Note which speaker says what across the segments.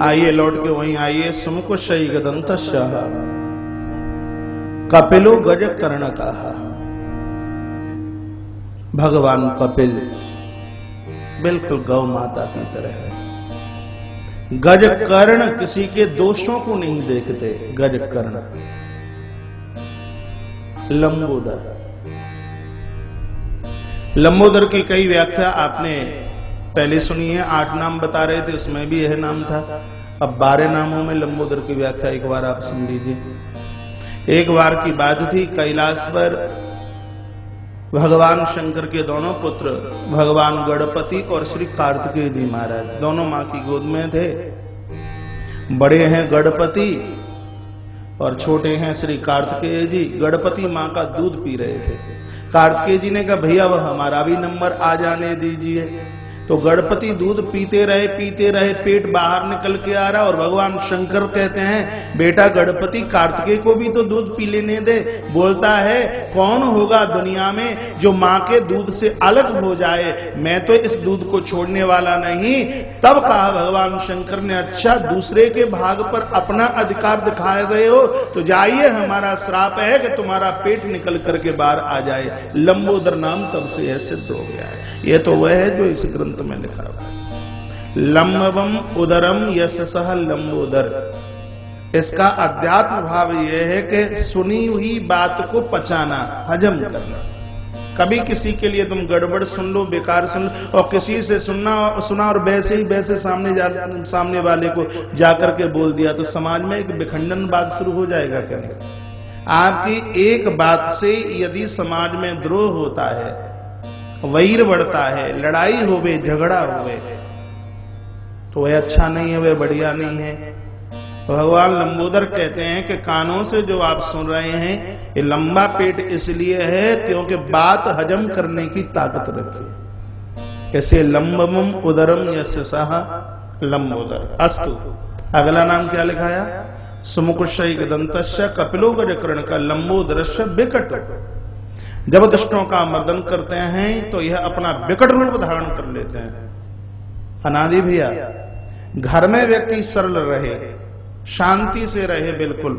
Speaker 1: आइए लौट के वहीं आइए। सुमुखुशई गदंतस्यः कपिलो गज कर्ण कहा। भगवान कपिल बिल्कुल गौ माता की तरह है। गज कर्ण किसी के दोषों को नहीं देखते। गज कर्ण लंबोदर, लंबोदर की कई व्याख्या आपने पहले सुनी है। 8 नाम बता रहे थे, उसमें भी यह नाम था। अब 12 नामों में लंबोदर की व्याख्या एक बार आप सुन लीजिए। एक बार की बात थी, कैलाश पर भगवान शंकर के दोनों पुत्र भगवान गणपति और श्री कार्तिकेय जी महाराज दोनों मां की गोद में थे। बड़े हैं गणपति और छोटे हैं श्री कार्तिकेय जी। गणपति मां का दूध पी रहे थे। कार्तिकेय जी ने कहा भैया वह हमारा भी नंबर आ जाने दीजिए। तो गणपति दूध पीते रहे, पेट बाहर निकल के आ रहा। और भगवान शंकर कहते हैं बेटा गणपति कार्तिकेय को भी तो दूध पी लेने दे। बोलता है कौन होगा दुनिया में जो मां के दूध से अलग हो जाए, मैं तो इस दूध को छोड़ने वाला नहीं। तब कहा भगवान शंकर ने अच्छा दूसरे के भाग पर अपना अधिकार दिखा रहे हो तो जाइए, हमारा श्राप है कि तुम्हारा पेट निकल करके बाहर आ जाए। लंबोदर नाम तब से यह सिद्ध हो गया है। ये तो वह है जो इस ग्रंथ में लिखा हुआ है। लंबवम उदरम यशसः लंबोदर। इसका अध्यात्म भाव यह है कि सुनी हुई बात को पचाना, हजम करना। कभी किसी के लिए तुम गड़बड़ सुन लो, बेकार सुन लो, और किसी से सुना और वैसे ही वैसे सामने वाले को जाकर के बोल दिया तो समाज में एक विखंडन बात शुरू हो जाएगा। क्या नहीं? आपकी एक बात से यदि समाज में द्रोह होता है, वैर बढ़ता है, लड़ाई होवे, झगड़ा होवे, तो वह अच्छा नहीं है, वह बढ़िया नहीं है। तो भगवान लंबोदर कहते हैं कि कानों से जो आप सुन रहे हैं ये लंबा पेट इसलिए है क्योंकि बात हजम करने की ताकत रखे। ऐसे लंबमम उदरम यशसः लंबोदर। अस्तु, अगला नाम क्या लिखाया? सुमुखुशई गदंतस्य कपिलो गज कर्ण का लंबोदरस्य विकट। जब दुष्टों का मर्दन करते हैं तो यह अपना विकट रूप धारण कर लेते हैं। अनादि भैया, घर में व्यक्ति सरल रहे, शांति से रहे, बिल्कुल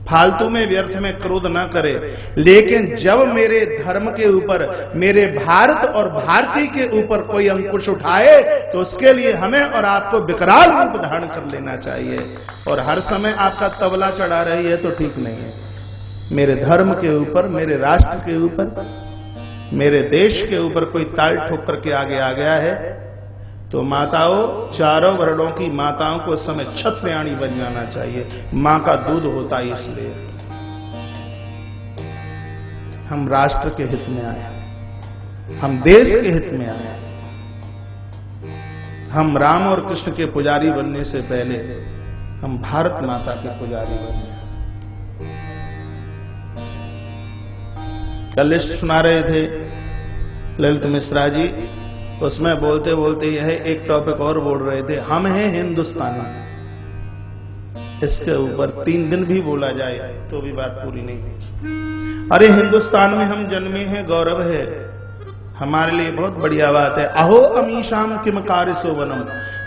Speaker 1: फालतू में व्यर्थ में क्रोध ना करे। लेकिन जब मेरे धर्म के ऊपर, मेरे भारत और भारतीय के ऊपर कोई अंकुश उठाए तो उसके लिए हमें और आपको विकराल रूप धारण कर लेना चाहिए। और हर समय आपका तबला चढ़ा रही है तो ठीक नहीं है। मेरे धर्म के ऊपर, मेरे राष्ट्र के ऊपर, मेरे देश के ऊपर कोई ताल ठोक करके आगे आ गया है तो माताओं, चारों वर्णों की माताओं को उस समय छत्रयाणी बन जाना चाहिए। मां का दूध होता है, इसलिए हम राष्ट्र के हित में आए, हम देश के हित में आए। हम राम और कृष्ण के पुजारी बनने से पहले हम भारत माता के पुजारी बने। कल लिस्ट सुना रहे थे ललित मिश्रा जी, उसमें बोलते बोलते यह एक टॉपिक और बोल रहे थे, हम हैं हिंदुस्तानी। इसके ऊपर 3 दिन भी बोला जाए तो भी बात पूरी नहीं है। अरे हिंदुस्तान में हम जन्मे हैं, गौरव है, हमारे लिए बहुत बढ़िया बात है। अहो अमीशाम किम कार्य वनम।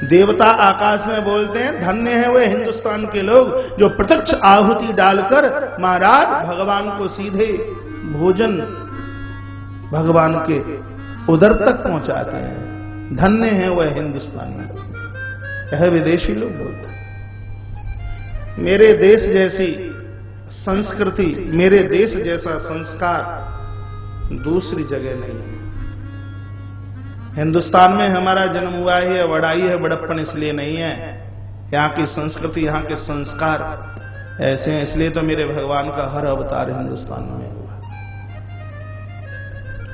Speaker 1: देवता आकाश में बोलते हैं धन्य है वे हिंदुस्तान के लोग जो प्रत्यक्ष आहुति डालकर महाराज भगवान को सीधे भोजन भगवान के उदर तक पहुंचाते हैं। धन्य है वह हिंदुस्तानी। यह विदेशी लोग बोलते हैं। मेरे देश जैसी संस्कृति, मेरे देश जैसा संस्कार दूसरी जगह नहीं है। हिंदुस्तान में हमारा जन्म हुआ है, बड़ाई है, बड़प्पन इसलिए नहीं है। यहाँ की संस्कृति, यहाँ के संस्कार ऐसे हैं, इसलिए तो मेरे भगवान का हर अवतार हिंदुस्तान में हुआ।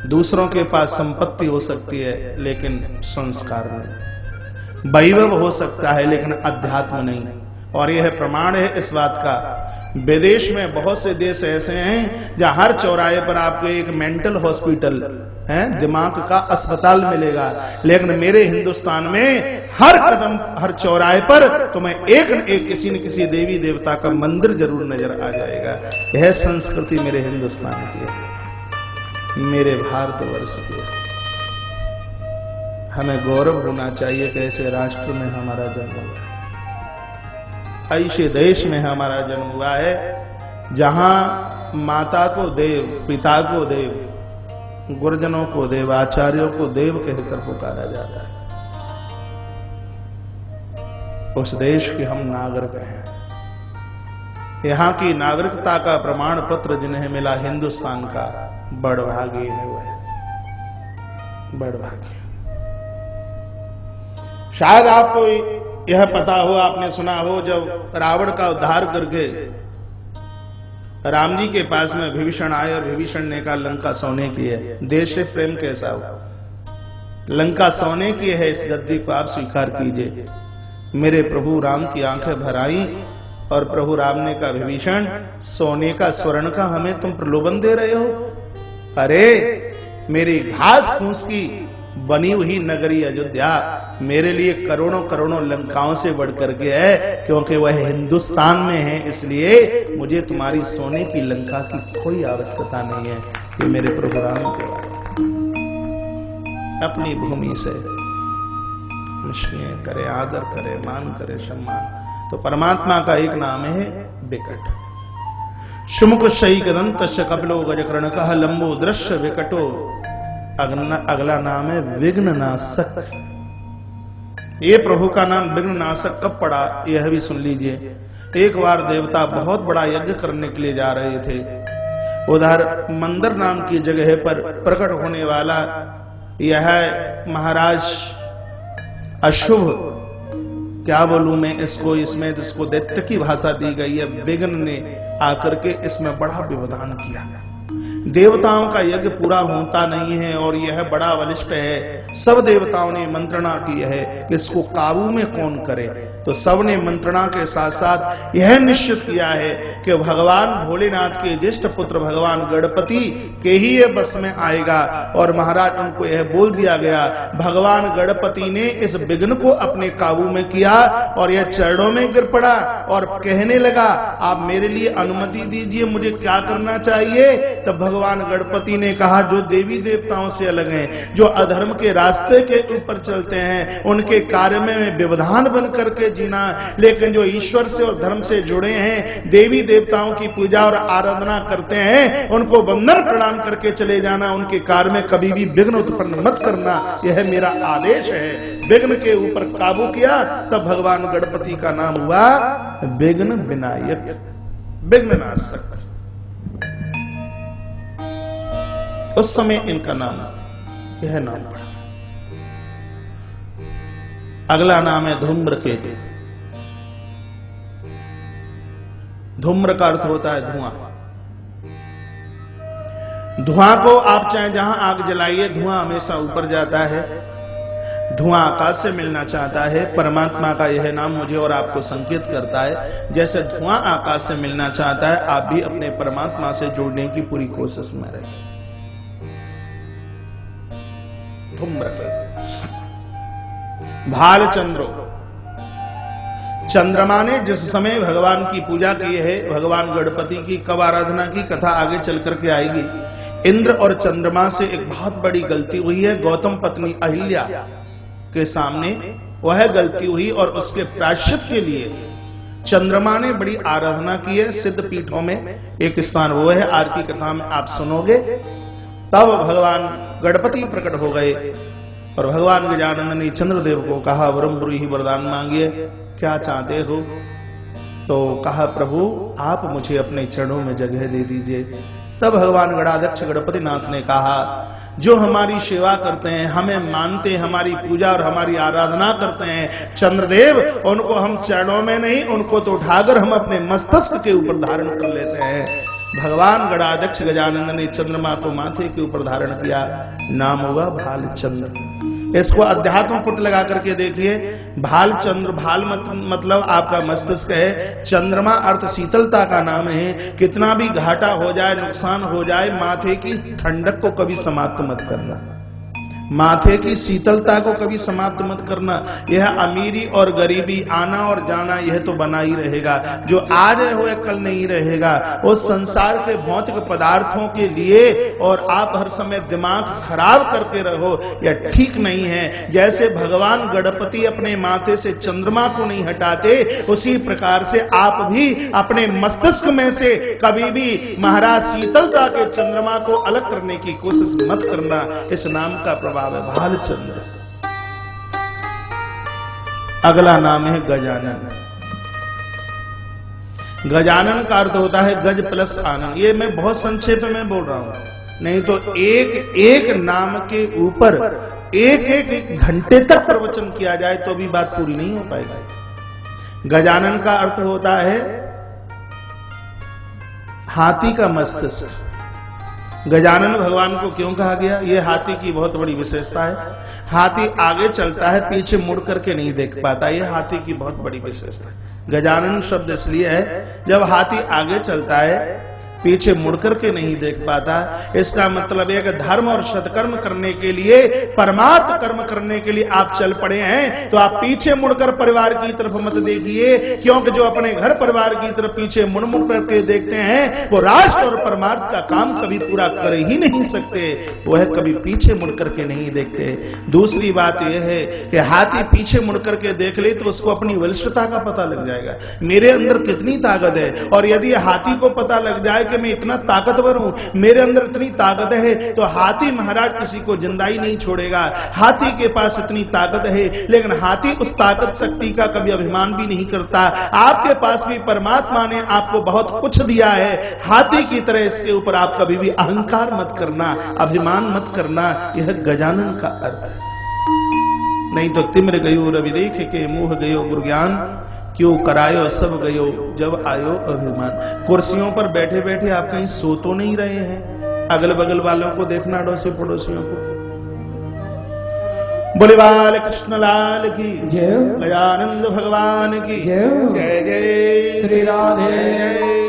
Speaker 1: दूसरों के पास संपत्ति हो सकती है लेकिन संस्कार नहीं, वैभव हो सकता है लेकिन अध्यात्म नहीं। और यह प्रमाण है इस बात का, विदेश में बहुत से देश ऐसे हैं जहां हर चौराहे पर आपको एक मेंटल हॉस्पिटल है, दिमाग का अस्पताल मिलेगा। लेकिन मेरे हिंदुस्तान में हर कदम, हर चौराहे पर तुम्हें एक न एक किसी न किसी देवी देवता का मंदिर जरूर नजर आ जाएगा। यह संस्कृति मेरे हिंदुस्तान की है, मेरे भारतवर्ष की। हमें गौरव होना चाहिए कि ऐसे राष्ट्र में हमारा जन्म हुआ। ऐसे देश में हमारा जन्म हुआ है जहां माता को देव, पिता को देव, गुरुजनों को देव, आचार्यों को देव कहकर पुकारा जाता है। उस देश के हम नागरिक हैं। यहाँ की नागरिकता का प्रमाण पत्र जिन्हें मिला हिंदुस्तान का, बड़भागी है वह, बड़भागी। शायद आपको यह पता हो, आपने सुना हो, जब रावण का उद्धार करके राम जी के पास में विभीषण आए और विभीषण ने कहा लंका सोने की है। देश से प्रेम कैसा हो, लंका सोने की है, इस गद्दी को आप स्वीकार कीजिए। मेरे प्रभु राम की आंखें भर आई और प्रभु राम ने कहा विभीषण, सोने का स्वर्ण का हमें तुम प्रलोभन दे रहे हो? अरे मेरी घास फूस की बनी हुई नगरी अयोध्या मेरे लिए करोड़ों करोड़ों लंकाओं से बढ़कर के है, क्योंकि वह हिंदुस्तान में है, इसलिए मुझे तुम्हारी सोने की लंका की कोई आवश्यकता नहीं है। ये मेरे प्रभु राम के अपनी भूमि से स्नेह करे, आदर करे, मान करे, सम्मान। तो परमात्मा का एक नाम है विकट। शुमुख शयी गदंत कपिलो गजकर्ण कह लंबो दृश्य विकटो। अगला नाम है विघ्ननाशक। ये प्रभु का नाम विघ्ननाशक कब पड़ा यह भी सुन लीजिए। एक बार देवता बहुत बड़ा यज्ञ करने के लिए जा रहे थे। उधर मंदर नाम की जगह पर प्रकट होने वाला यह महाराज अशुभ, क्या बोलूं मैं इसको, इसमें इसको दैत्य की भाषा दी गई है। विघ्न ने आकर के इसमें बड़ा व्यवधान किया। देवताओं का यज्ञ पूरा होता नहीं है और यह बड़ा बलिष्ठ है। सब देवताओं ने मंत्रणा की है कि इसको काबू में कौन करे। तो सब ने मंत्रणा के साथ साथ यह निश्चित किया है कि भगवान भोलेनाथ के ज्येष्ठ पुत्र भगवान गणपति के ही ये बस में आएगा। और महाराज उनको यह बोल दिया गया, भगवान गणपति ने इस विघ्न को अपने काबू में किया और यह चरणों में गिर पड़ा और कहने लगा आप मेरे लिए अनुमति दीजिए, मुझे क्या करना चाहिए। तब भगवान गणपति ने कहा जो देवी देवताओं से अलग हैं, जो अधर्म के रास्ते के ऊपर चलते हैं, उनके कार्य में व्यवधान बन करके जीना, लेकिन जो ईश्वर से और धर्म से जुड़े हैं, देवी देवताओं की पूजा और आराधना करते हैं, उनको वंदन प्रणाम करके चले जाना, उनके कार्य में कभी भी विघ्न उत्पन्न मत करना, यह मेरा आदेश है। विघ्न के ऊपर काबू किया, तब भगवान गणपति का नाम हुआ विघ्न विनायक, विघ्ननाशक। उस समय इनका नाम, यह नाम पड़ा। अगला नाम है धूम्रकेतु। धूम्र का अर्थ होता है धुआं। धुआं को आप चाहे जहां आग जलाइए, धुआं हमेशा ऊपर जाता है। धुआं आकाश से मिलना चाहता है। परमात्मा का यह नाम मुझे और आपको संकेत करता है, जैसे धुआं आकाश से मिलना चाहता है, आप भी अपने परमात्मा से जुड़ने की पूरी कोशिश में रहिए। भालचंद्रो, चंद्रमा ने जिस समय भगवान की पूजा की है, भगवान गणपति की कब आराधना की कथा आगे चल करके आएगी। इंद्र और चंद्रमा से एक बहुत बड़ी गलती हुई है। गौतम पत्नी अहिल्या के सामने वह गलती हुई और उसके प्रायश्चित के लिए चंद्रमा ने बड़ी आराधना की है। सिद्ध पीठों में एक स्थान वो है, आर की कथा में आप सुनोगे। तब भगवान गणपति प्रकट हो गए और भगवान गजानन ने चंद्रदेव को कहा वरम्बुरी ही वरदान मांगिए, क्या चाहते हो। तो कहा प्रभु आप मुझे अपने चरणों में जगह दे दीजिए। तब भगवान गणाध्यक्ष गणपति नाथ ने कहा जो हमारी सेवा करते हैं, हमें मानते हैं, हमारी पूजा और हमारी आराधना करते हैं चंद्रदेव, उनको हम चरणों में नहीं, उनको तो उठाकर हम अपने मस्तक के ऊपर धारण कर लेते हैं। भगवान गणाध्यक्ष गजानन ने चंद्रमा को माथे के ऊपर धारण किया, नाम हुआ भालचंद्र। इसको अध्यात्म पुट लगा करके देखिए। भालचंद्र, भाल मतलब आपका मस्तिष्क है, चंद्रमा अर्थ शीतलता का नाम है। कितना भी घाटा हो जाए, नुकसान हो जाए, माथे की ठंडक को कभी समाप्त मत करना। माथे की शीतलता को कभी समाप्त मत करना। यह अमीरी और गरीबी, आना और जाना, यह तो बना ही रहेगा। जो आज है वो कल नहीं रहेगा। उस संसार के भौतिक पदार्थों के लिए और आप हर समय दिमाग खराब करके रहो, यह ठीक नहीं है। जैसे भगवान गणपति अपने माथे से चंद्रमा को नहीं हटाते, उसी प्रकार से आप भी अपने मस्तिष्क में से कभी भी महाराज शीतलता के चंद्रमा को अलग करने की कोशिश मत करना। इस नाम का प्रभाव है भालचंद्र। अगला नाम है गजानन। गजानन का अर्थ होता है गज प्लस आनंद। ये मैं बहुत संक्षेप में बोल रहा हूं, नहीं तो एक एक नाम के ऊपर एक घंटे तक प्रवचन किया जाए तो भी बात पूरी नहीं हो पाएगी। गजानन का अर्थ होता है हाथी का मस्तिष्क। गजानन भगवान को क्यों कहा गया? यह हाथी की बहुत बड़ी विशेषता है। हाथी आगे चलता है, पीछे मुड़ करके नहीं देख पाता। यह हाथी की बहुत बड़ी विशेषता है। गजानन शब्द इसलिए है, जब हाथी आगे चलता है पीछे मुड़ करके नहीं देख पाता। इसका मतलब है कि धर्म और सत्कर्म करने के लिए, परमार्थ कर्म करने के लिए आप चल पड़े हैं, तो आप पीछे मुड़कर परिवार की तरफ मत देखिए, क्योंकि जो अपने घर परिवार की तरफ पीछे मुड़ मुड़ करके देखते हैं वो राष्ट्र और परमार्थ का काम कभी पूरा कर ही नहीं सकते। वह कभी पीछे मुड़ करके नहीं देखते। दूसरी बात यह है कि हाथी पीछे मुड़ करके देख ले तो उसको अपनी बलिष्ठता का पता लग जाएगा, मेरे अंदर कितनी ताकत है। और यदि हाथी को पता लग जाए कि मैं इतना ताकतवर हूं, मेरे अंदर इतनी ताकत है, तो हाथी महाराज किसी को जिंदा ही नहीं छोड़ेगा। हाथी के पास इतनी ताकत है, लेकिन हाथी उस ताकत शक्ति का कभी अभिमान भी नहीं करता। आपके पास भी परमात्मा ने आपको बहुत कुछ दिया है, हाथी की तरह इसके ऊपर आप कभी भी अहंकार मत करना, अभिमान मत करना। यह गजानन का अर्थ है। नहीं तो तिम्र गयो रवि देख के मोह गयो गुरु ज्ञान, क्यों करायो सब गयो जब आयो अभिमान। कुर्सियों पर बैठे बैठे आप कहीं सो तो नहीं रहे हैं? अगल बगल वालों को देखना, अड़ोसी पड़ोसियों को। बोले बाल कृष्ण लाल की जय, गजानंद भगवान की जय। जय श्री राधे,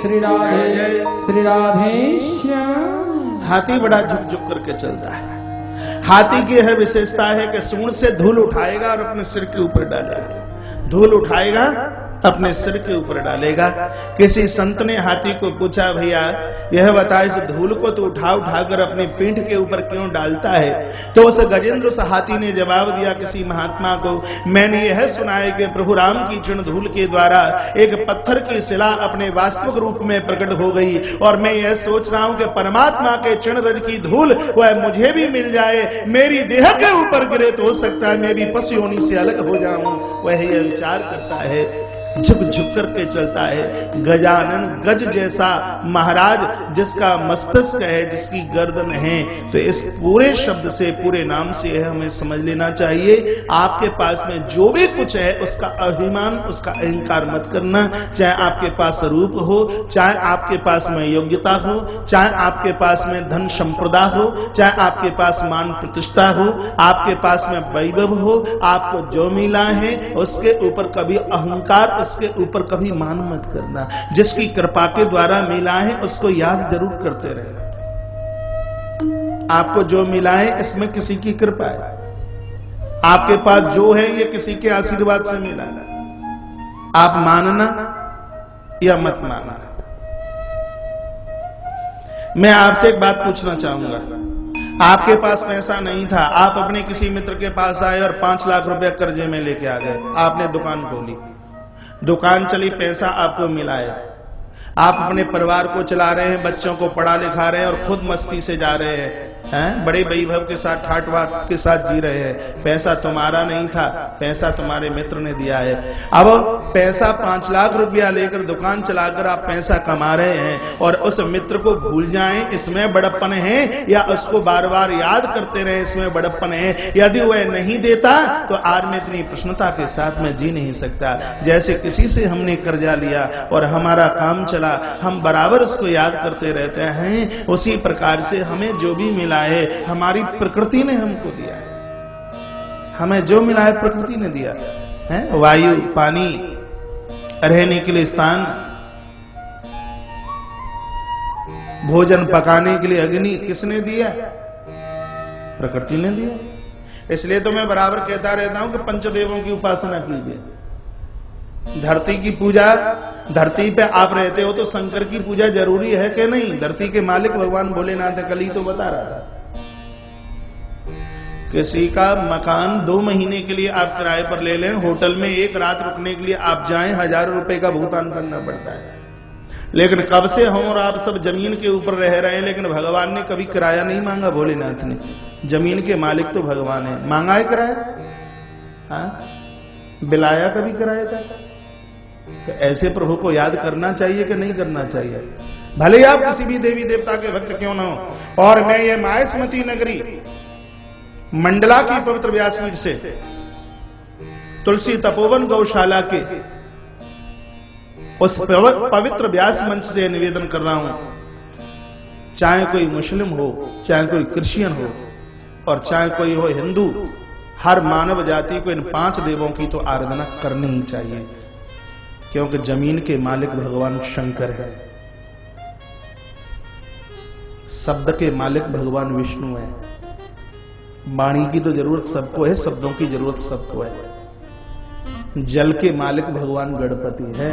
Speaker 1: श्री राधे, श्री राधेश्याम। हाथी बड़ा झुक झुक करके चलता है। हाथी की यह विशेषता है कि सूंड से धूल उठाएगा और अपने सिर के ऊपर डालेगा। धूल उठाएगा, अपने सिर के ऊपर डालेगा। किसी संत ने हाथी को पूछा, भैया यह बता, इस धूल को तो उठा उठाकर अपने पीठ के ऊपर क्यों डालता है? तो उस गजेंद्र उस हाथी ने जवाब दिया किसी महात्मा को, मैंने यह सुना है कि प्रभु राम की चरण धूल के द्वारा एक पत्थर की शिला अपने वास्तविक रूप में प्रकट हो गई, और मैं यह सोच रहा हूं कि परमात्मा के चरण रज की धूल वह मुझे भी मिल जाए, मेरी देह के ऊपर गिरे तो हो सकता है मैं भी पशु योनि से अलग हो जाऊं। वह यह विचार करता है, झुक झुक करके चलता है। गजानन गज जैसा महाराज, जिसका मस्तिष्क है, जिसकी गर्दन है। तो इस पूरे शब्द से, पूरे नाम से हमें समझ लेना चाहिए, आपके पास में जो भी कुछ है उसका अभिमान, उसका अहंकार मत करना। चाहे आपके पास रूप हो, चाहे आपके पास में योग्यता हो, चाहे आपके पास में धन संपदा हो, चाहे आपके पास मान प्रतिष्ठा हो, आपके पास में वैभव हो, आपको जो मिला है उसके ऊपर कभी अहंकार, उसके ऊपर कभी मान मत करना। जिसकी कृपा के द्वारा मिला है उसको याद जरूर करते रहना। आपको जो मिला है इसमें किसी की कृपा है। आपके पास जो है ये किसी के आशीर्वाद से मिला है। आप मानना या मत मानना। मैं आपसे एक बात पूछना चाहूंगा। आपके पास पैसा नहीं था, आप अपने किसी मित्र के पास आए और 5 लाख रुपया कर्जे में लेके आ गए। आपने दुकान खोली, दुकान चली, पैसा आपको मिला है, आप अपने परिवार को चला रहे हैं, बच्चों को पढ़ा लिखा रहे हैं और खुद मस्ती से जा रहे हैं, बड़े वैभव के साथ, ठाट बाट के साथ जी रहे हैं। पैसा तुम्हारा नहीं था, पैसा तुम्हारे मित्र ने दिया है। अब पैसा 5 लाख रुपया लेकर दुकान चलाकर आप पैसा कमा रहे हैं और उस मित्र को भूल जाएं, इसमें बड़प्पन है, या उसको बार बार याद करते रहे, इसमें बड़प्पन है। यदि वह नहीं देता तो आज मैं इतनी प्रसन्नता के साथ में जी नहीं सकता। जैसे किसी से हमने कर्जा लिया और हमारा काम चला, हम बराबर उसको याद करते रहते हैं, उसी प्रकार से हमें जो भी मिला है हमारी प्रकृति ने हमको दिया है। हमें जो मिला है प्रकृति ने दिया है। वायु, पानी, रहने के लिए स्थान, भोजन पकाने के लिए अग्नि, किसने दिया? प्रकृति ने दिया। इसलिए तो मैं बराबर कहता रहता हूं कि पंचदेवों की उपासना कीजिए। धरती की पूजा, धरती पे आप रहते हो तो शंकर की पूजा जरूरी है कि नहीं? धरती के मालिक भगवान भोलेनाथ कल ही तो बता रहा था, किसी का मकान 2 महीने के लिए आप किराए पर ले लें, होटल में 1 रात रुकने के लिए आप जाएं, 1000 रुपए का भुगतान करना पड़ता है। लेकिन कब से हम और आप सब जमीन के ऊपर रह रहे हैं, लेकिन भगवान ने कभी किराया नहीं मांगा। भोलेनाथ ने, जमीन के मालिक तो भगवान है, मांगा है किराया? हाँ, बिलाया कभी किराया का? तो ऐसे प्रभु को याद करना चाहिए कि नहीं करना चाहिए? भले आप किसी भी देवी देवता के भक्त क्यों ना हो। और मैं ये माहेश्मती नगरी मंडला की पवित्र व्यासपीठ से, तुलसी तपोवन गौशाला के उस पवित्र व्यास मंच से निवेदन कर रहा हूं, चाहे कोई मुस्लिम हो, चाहे कोई क्रिश्चियन हो, और चाहे कोई हो हिंदू, हर मानव जाति को इन 5 देवों की तो आराधना करनी ही चाहिए, क्योंकि जमीन के मालिक भगवान शंकर है, शब्द के मालिक भगवान विष्णु है, वाणी की तो जरूरत सबको है, शब्दों की जरूरत सबको है, जल के मालिक भगवान गणपति है।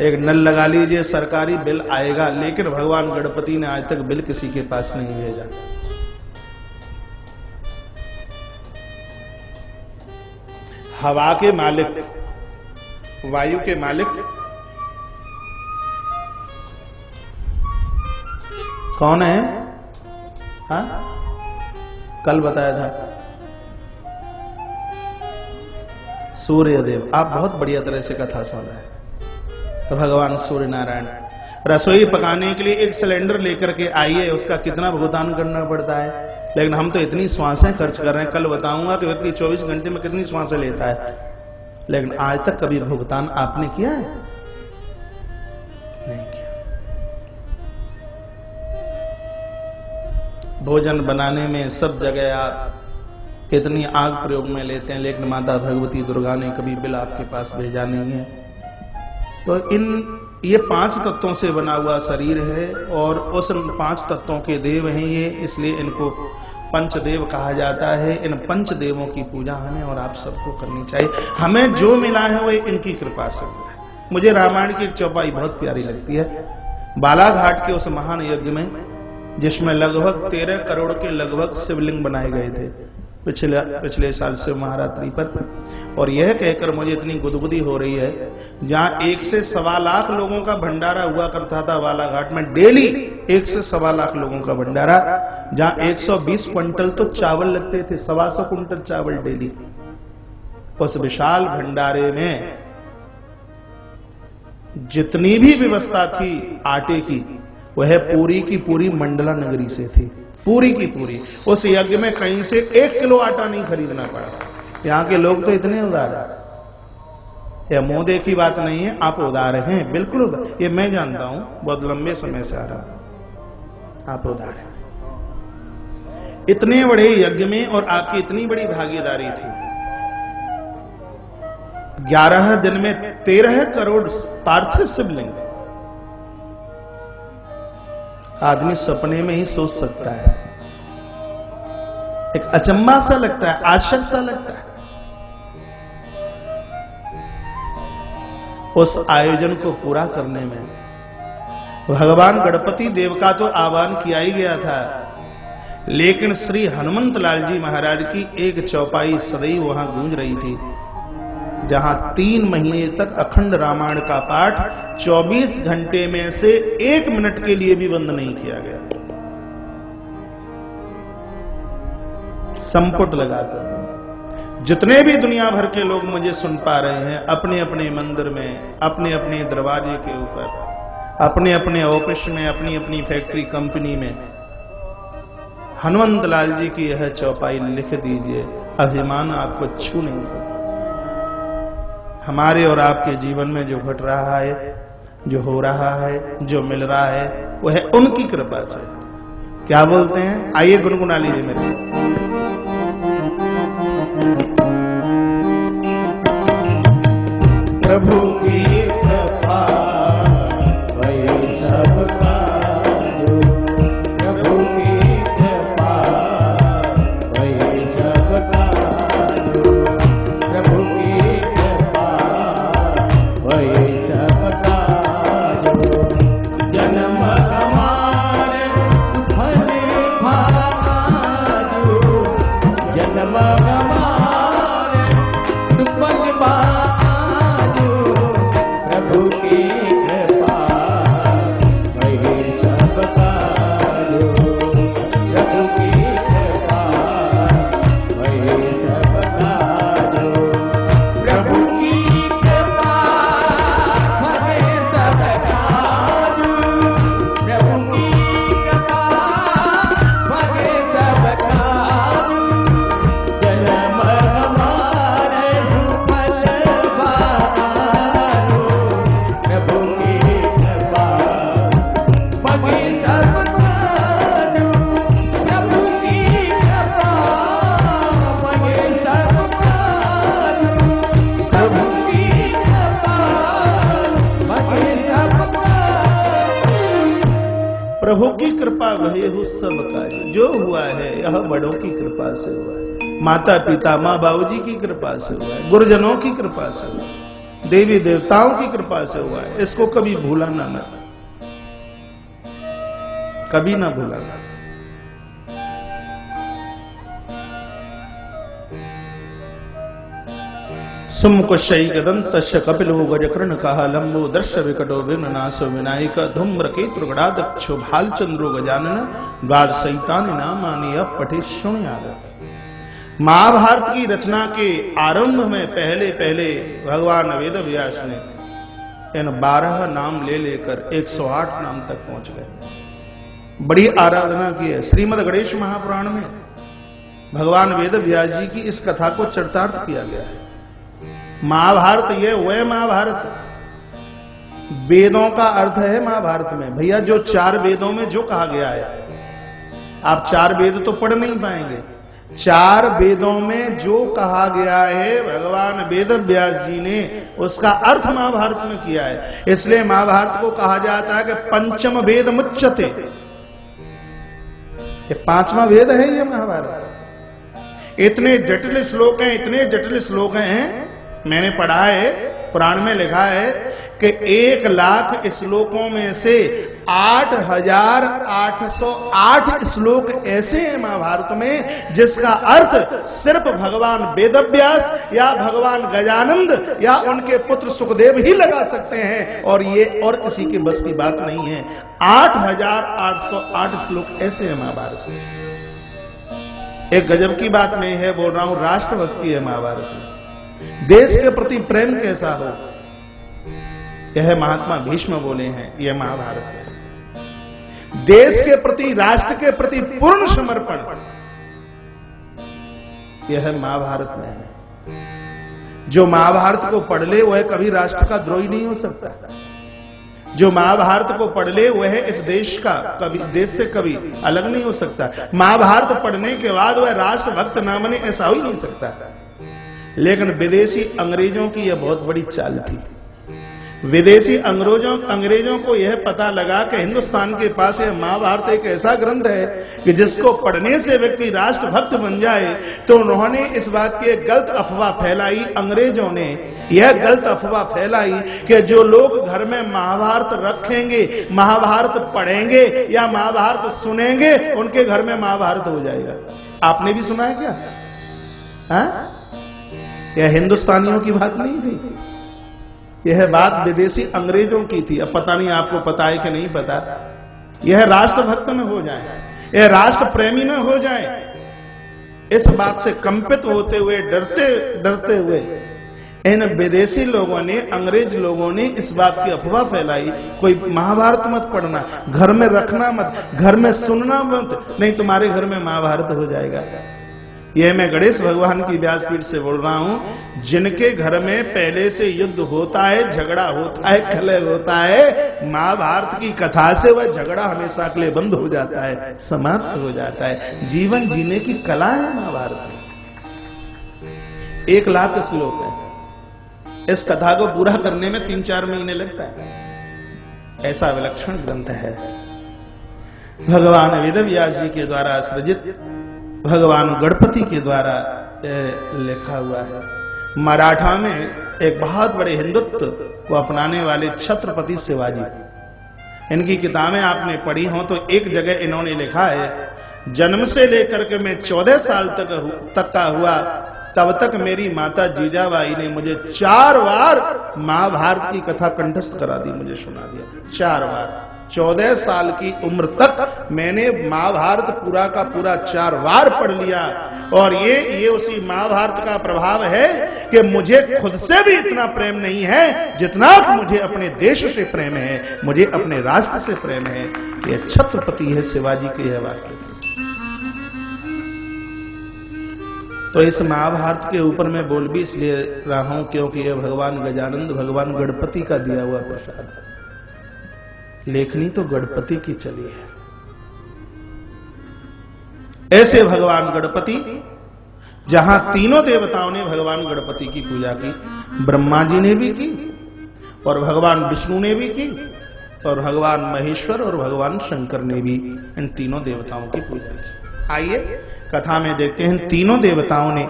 Speaker 1: एक नल लगा लीजिए, सरकारी बिल आएगा, लेकिन भगवान गणपति ने आज तक बिल किसी के पास नहीं भेजा। हवा के मालिक, वायु के मालिक कौन है? हाँ, कल बताया था सूर्य देव। आप बहुत बढ़िया तरह से कथा सुन रहे हैं। तो भगवान सूर्य नारायण रसोई पकाने के लिए एक सिलेंडर लेकर के आइए, उसका कितना भुगतान करना पड़ता है, लेकिन हम तो इतनी श्वासें खर्च कर रहे हैं। कल बताऊंगा कि व्यक्ति 24 घंटे में कितनी श्वासें लेता है, लेकिन आज तक कभी भुगतान आपने किया है? नहीं किया। भोजन बनाने में सब जगह आप इतनी आग प्रयोग में लेते हैं, लेकिन माता भगवती दुर्गा ने कभी बिल आपके पास भेजा नहीं है। तो ये 5 तत्वों से बना हुआ शरीर है, और उस 5 तत्वों के देव हैं ये, इसलिए इनको पंचदेव कहा जाता है। इन पंचदेवों की पूजा हमें और आप सबको करनी चाहिए। हमें जो मिला है वो इनकी कृपा से मिला है। मुझे रामायण की एक चौपाई बहुत प्यारी लगती है। बालाघाट के उस महान यज्ञ में, जिसमें लगभग 13 करोड़ के लगभग शिवलिंग बनाए गए थे पिछले साल शिव महारात्रि पर, और यह कहकर मुझे इतनी गुदगुदी हो रही है, जहां 1 से 1.25 लाख लोगों का भंडारा हुआ करता था बालाघाट में, डेली 1 से 1.25 लाख लोगों का भंडारा, जहां 120 क्विंटल तो चावल लगते थे, 125 क्विंटल चावल डेली। उस विशाल भंडारे में जितनी भी व्यवस्था थी आटे की, वह पूरी की पूरी मंडला नगरी से थी, पूरी की पूरी। उस यज्ञ में कहीं से 1 किलो आटा नहीं खरीदना पड़ा। यहाँ के लोग तो इतने उदार हैं, यह मुंह देखी बात नहीं है, आप उदार हैं, बिल्कुल उदार। ये मैं जानता हूं, बहुत लंबे समय से आ रहा हूं, आप उदार हैं। इतने बड़े यज्ञ में और आपकी इतनी बड़ी भागीदारी थी। 11 दिन में 13 करोड़ पार्थिव शिवलिंग, आदमी सपने में ही सोच सकता है। एक अचंभा सा लगता है, आश्चर्य सा लगता है। उस आयोजन को पूरा करने में भगवान गणपति देव का तो आह्वान किया ही गया था, लेकिन श्री हनुमंत लाल जी महाराज की एक चौपाई सदैव वहां गूंज रही थी, जहां 3 महीने तक अखंड रामायण का पाठ 24 घंटे में से 1 मिनट के लिए भी बंद नहीं किया गया। संपुट लगाकर जितने भी दुनिया भर के लोग मुझे सुन पा रहे हैं, अपने अपने मंदिर में, अपने अपने दरवाजे के ऊपर, अपने अपने ऑफिस में, अपनी अपनी फैक्ट्री कंपनी में हनुमंत लाल जी की यह चौपाई लिख दीजिए। अभिमान आपको छू नहीं सकता। हमारे और आपके जीवन में जो घट रहा है, जो हो रहा है, जो मिल रहा है, वह उनकी कृपा से। क्या बोलते हैं? आइए गुनगुना लीजिए मेरे साथ। प्रभु की कृपा वही सब काज, प्रभु की कृपा वही सब प्रभु की कृपा भये हो सब कार्य, जो हुआ है यह बड़ों की कृपा से हुआ है, माता पिता माँ बाबूजी की कृपा से हुआ है, गुरुजनों की कृपा से हुआ है, देवी देवताओं की कृपा से हुआ है। इसको कभी भूलना मत, कभी ना भूलना। सुमुखशैकदन्तस्य कपिलो गजकर्ण कहा लंबो दर्श विकटो विघ्ननाशो विनायक धूम्रकेतुर्गणादक्षो भालचंद्रो गजानन द्वादशैतानि नामानि अपठे शृणुयाद। महाभारत की रचना के आरंभ में पहले पहले भगवान वेदव्यास ने इन 12 नाम ले लेकर 108 नाम तक पहुंच गए। बड़ी आराधना की है। श्रीमद् गणेश महापुराण में भगवान वेदव्यास जी की इस कथा को चरितार्थ किया गया है। महाभारत ये वह महाभारत, वेदों का अर्थ है महाभारत में। भैया जो 4 वेदों में जो कहा गया है, आप 4 वेद तो पढ़ नहीं पाएंगे। 4 वेदों में जो कहा गया है भगवान वेदव्यास जी ने उसका अर्थ महाभारत में किया है। इसलिए महाभारत को कहा जाता है कि पंचम वेद मुच्यते। ये 5वां वेद है ये महाभारत। इतने जटिल श्लोक हैं, इतने जटिल श्लोक हैं। मैंने पढ़ा है, पुराण में लिखा है कि 1,00,000 श्लोकों में से 8,808 श्लोक ऐसे हैं महाभारत में जिसका अर्थ सिर्फ भगवान वेदव्यास या भगवान गजानंद या उनके पुत्र सुखदेव ही लगा सकते हैं, और ये और किसी के बस की बात नहीं है। 8,808 श्लोक ऐसे हैं महाभारत में। एक गजब की बात मैं है बोल रहा हूं, राष्ट्रभक्ति है महाभारत में। देश के प्रति प्रेम कैसा हो, यह महात्मा भीष्म बोले हैं, यह महाभारत है। देश के प्रति, राष्ट्र के प्रति पूर्ण समर्पण, यह महाभारत में है। जो महाभारत को पढ़ ले वह कभी राष्ट्र का द्रोही नहीं हो सकता। जो महाभारत को पढ़ ले वह इस देश का कभी, देश से कभी अलग नहीं हो सकता। महाभारत पढ़ने के बाद वह राष्ट्रभक्त ना बने, ऐसा हो ही नहीं सकता। लेकिन विदेशी अंग्रेजों की यह बहुत बड़ी चाल थी। विदेशी अंग्रेजों को यह पता लगा कि हिंदुस्तान के पास यह महाभारत एक ऐसा ग्रंथ है कि जिसको पढ़ने से व्यक्ति राष्ट्रभक्त बन जाए, तो उन्होंने इस बात की एक गलत अफवाह फैलाई। अंग्रेजों ने यह गलत अफवाह फैलाई कि जो लोग घर में महाभारत रखेंगे, महाभारत पढ़ेंगे या महाभारत सुनेंगे, उनके घर में महाभारत हो जाएगा। आपने भी सुना है क्या? हाँ? यह हिंदुस्तानियों की बात नहीं थी, यह बात विदेशी अंग्रेजों की थी। अब पता नहीं आपको पता है कि नहीं पता। यह राष्ट्रभक्त न हो जाए, यह राष्ट्र प्रेमी न हो जाए, इस बात से कंपित होते हुए, डरते हुए इन विदेशी लोगों ने, अंग्रेज लोगों ने इस बात की अफवाह फैलाई, कोई महाभारत मत पढ़ना, घर में रखना मत, घर में सुनना मत, नहीं तुम्हारे घर में महाभारत हो जाएगा। यह मैं गणेश भगवान की व्यासपीठ से बोल रहा हूं। जिनके घर में पहले से युद्ध होता है, झगड़ा होता है, कलह होता है, महाभारत की कथा से वह झगड़ा हमेशा के लिए बंद हो जाता है, समाप्त हो जाता है। जीवन जीने की कला है महाभारत में। 1,00,000 श्लोक है। इस कथा को पूरा करने में 3-4 महीने लगता है। ऐसा विलक्षण ग्रंथ है। भगवान वेदव्यास जी के द्वारा सृजित, भगवान गणपति के द्वारा लिखा हुआ है। मराठा में एक बहुत बड़े हिंदुत्व को अपनाने वाले छत्रपति शिवाजी, इनकी किताबें आपने पढ़ी हो तो एक जगह इन्होंने लिखा है, जन्म से लेकर के मैं 14 साल तक का हुआ, तब तक मेरी माता जीजाबाई ने मुझे 4 बार महाभारत की कथा कंठस्थ करा दी, मुझे सुना दिया 4 बार। 14 साल की उम्र तक मैंने महाभारत पूरा का पूरा 4 बार पढ़ लिया। और ये उसी महाभारत का प्रभाव है कि मुझे खुद से भी इतना प्रेम नहीं है जितना मुझे अपने देश से प्रेम है, मुझे अपने राष्ट्र से प्रेम है। ये छत्रपति है शिवाजी के यह वाक्य। तो इस महाभारत के ऊपर मैं बोल भी इसलिए रहा हूं क्योंकि यह भगवान गजानंद, भगवान गणपति का दिया हुआ प्रसाद है। लेखनी तो गणपति की चली है। ऐसे भगवान गणपति, जहां तीनों देवताओं ने भगवान गणपति की पूजा की, ब्रह्मा जी ने भी की और भगवान विष्णु ने भी की और भगवान महेश्वर और भगवान शंकर ने भी इन तीनों देवताओं की पूजा की। आइए कथा में देखते हैं इन तीनों देवताओं ने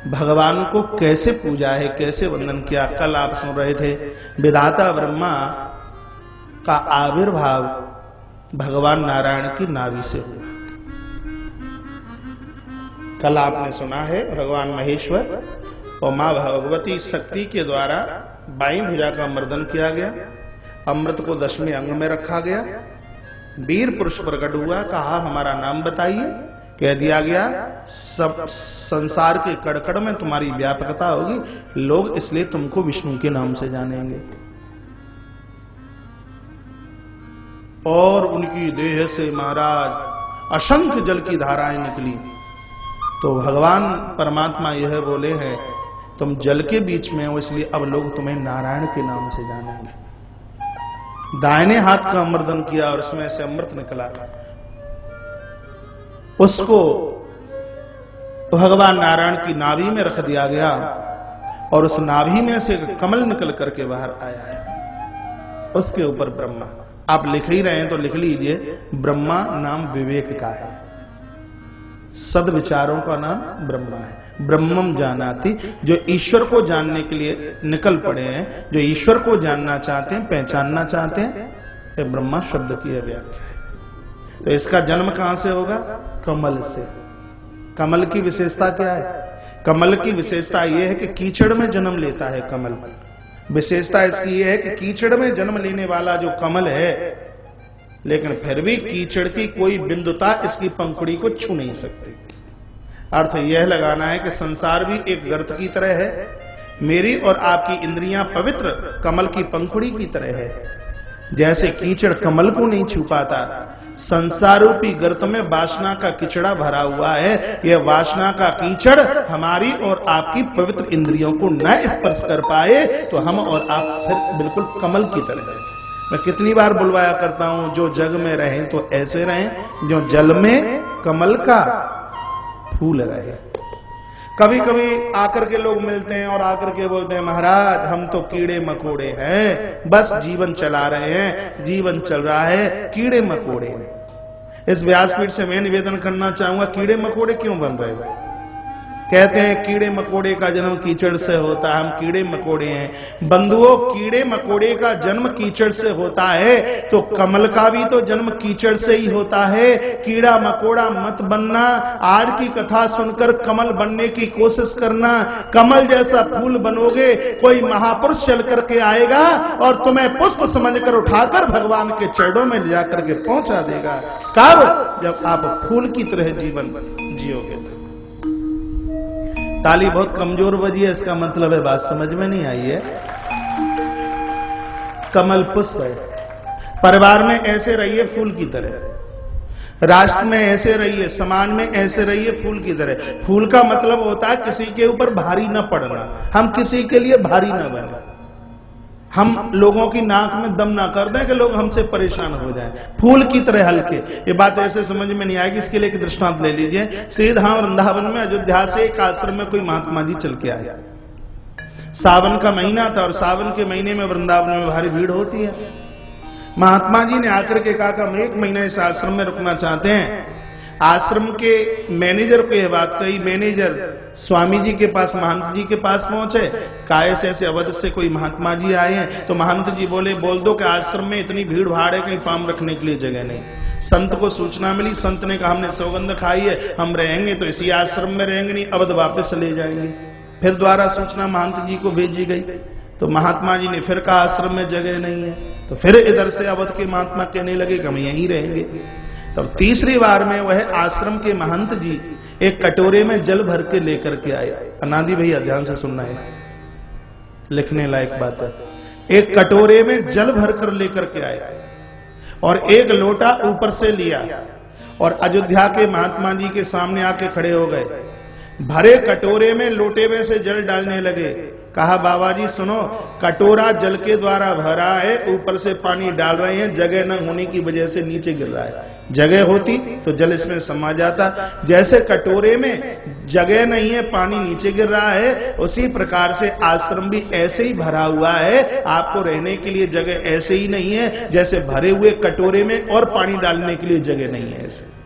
Speaker 1: भगवान को कैसे पूजा है, कैसे वंदन किया। कल आप सुन रहे थे विधाता ब्रह्मा का आविर्भाव भगवान नारायण की नाभि से हुआ। कल आपने सुना है भगवान महेश्वर और मां भगवती शक्ति के द्वारा बाईं भुजा का मर्दन किया गया, अमृत को 10वें अंग में रखा गया, वीर पुरुष प्रकट हुआ, कहा हमारा नाम बताइए, कह दिया गया सब संसार के कड़कड़ में तुम्हारी व्यापकता होगी, लोग इसलिए तुमको विष्णु के नाम से जानेंगे। और उनकी देह से महाराज असंख्य जल की धाराएं निकली। तो भगवान परमात्मा यह बोले हैं तुम जल के बीच में हो, इसलिए अब लोग तुम्हें नारायण के नाम से जानेंगे। दाहिने हाथ का मर्दन किया और इसमें से अमृत निकला, उसको भगवान नारायण की नाभि में रख दिया गया और उस नाभि में से कमल निकल करके बाहर आया है। उसके ऊपर ब्रह्मा, आप लिख ही रहे हैं तो लिख लीजिए, ब्रह्मा नाम विवेक का है, सद विचारों का नाम ब्रह्मा है। ब्रह्मम जानाति, जो ईश्वर को जानने के लिए निकल पड़े हैं, जो ईश्वर को जानना चाहते हैं, पहचानना चाहते हैं, ये ब्रह्मा शब्द की व्याख्या है। तो इसका जन्म कहां से होगा? कमल से। कमल की विशेषता क्या है? कमल की विशेषता यह है कि कीचड़ में जन्म लेता है कमल। विशेषता इसकी यह है कि कीचड़ में जन्म लेने वाला जो कमल है, लेकिन फिर भी कीचड़ की कोई बिंदुता इसकी पंखुड़ी को छू नहीं सकती। अर्थ यह लगाना है कि संसार भी एक गर्त की तरह है, मेरी और आपकी इंद्रियां पवित्र कमल की पंखुड़ी की तरह है। जैसे कीचड़ कमल को नहीं छू पाता, संसार रूपी गर्त में वासना का कीचड़ा भरा हुआ है। यह वासना का कीचड़ हमारी और आपकी पवित्र इंद्रियों को न स्पर्श कर पाए तो हम और आप फिर बिल्कुल कमल की तरह है। मैं कितनी बार बुलवाया करता हूं, जो जग में रहें तो ऐसे रहें जो जल में कमल का फूल रहे। कभी कभी आकर के लोग मिलते हैं और आकर के बोलते हैं महाराज हम तो कीड़े मकोड़े हैं, बस जीवन चला रहे हैं, जीवन चल रहा है, कीड़े मकोड़े हैं। इस व्यासपीठ से मैं निवेदन करना चाहूंगा, कीड़े मकोड़े क्यों बन रहे हो? कहते हैं कीड़े मकोड़े का जन्म कीचड़ से होता है, हम कीड़े मकोड़े हैं। बंधुओं, कीड़े मकोड़े का जन्म कीचड़ से होता है तो कमल का भी तो जन्म कीचड़ से ही होता है। कीड़ा मकोड़ा मत बनना, आज की कथा सुनकर कमल बनने की कोशिश करना। कमल जैसा फूल बनोगे, कोई महापुरुष चल करके आएगा और तुम्हें पुष्प समझकर उठाकर भगवान के चरणों में ले जाकर के पहुंचा देगा। कब? जब आप फूल की तरह जीवन जियोगे। ताली बहुत कमजोर बजी है, इसका मतलब है बात समझ में नहीं आई है। कमल पुष्प है, परिवार में ऐसे रहिए फूल की तरह, राष्ट्र में ऐसे रहिए, समाज में ऐसे रहिए फूल की तरह। फूल का मतलब होता है किसी के ऊपर भारी न पड़ना, हम किसी के लिए भारी न बने, हम लोगों की नाक में दम ना कर दें कि लोग हमसे परेशान हो जाएं। फूल की तरह हल्के। ये बात ऐसे समझ में नहीं आएगी, इसके लिए एक दृष्टांत ले लीजिए। श्रीधाम वृंदावन में अयोध्या से एक आश्रम में कोई महात्मा जी चल के आए। सावन का महीना था और सावन के महीने में वृंदावन में भारी भीड़ होती है। महात्मा जी ने आकर के कहा कि हम 1 महीना इस आश्रम में रुकना चाहते हैं। आश्रम के मैनेजर को यह बात कही। मैनेजर स्वामी जी के पास, महंत जी के पास पहुंचे, कहा ऐसे अवध से कोई महात्मा जी आए हैं। तो महंत जी बोले बोल दो कि आश्रम में इतनी भीड़ भाड़ है, कहीं पांव रखने के लिए जगह नहीं। संत को सूचना मिली, संत ने कहा हमने सौगंध खाई है, हम रहेंगे तो इसी आश्रम में रहेंगे, नहीं अवध वापस ले जाएंगे। फिर द्वारा सूचना महंत जी को भेजी गई तो महात्मा जी ने फिर कहा आश्रम में जगह नहीं है। तो फिर इधर से अवध के महात्मा कहने लगे कि हम यहीं रहेंगे। तब तीसरी बार में वह आश्रम के महंत जी एक कटोरे में जल भर के लेकर के आए। अनादि भैया ध्यान से सुनना है, लिखने लायक बात है। एक कटोरे में जल भर कर लेकर के आए और एक लोटा ऊपर से लिया और अयोध्या के महात्मा जी के सामने आके खड़े हो गए। भरे कटोरे में लोटे में से जल डालने लगे। कहा बाबा जी सुनो, कटोरा जल के द्वारा भरा है, ऊपर से पानी डाल रहे हैं, जगह न होने की वजह से नीचे गिर रहा है। जगह होती तो जल इसमें समा जाता। जैसे कटोरे में जगह नहीं है, पानी नीचे गिर रहा है, उसी प्रकार से आश्रम भी ऐसे ही भरा हुआ है। आपको रहने के लिए जगह ऐसे ही नहीं है जैसे भरे हुए कटोरे में और पानी डालने के लिए जगह नहीं है ऐसे।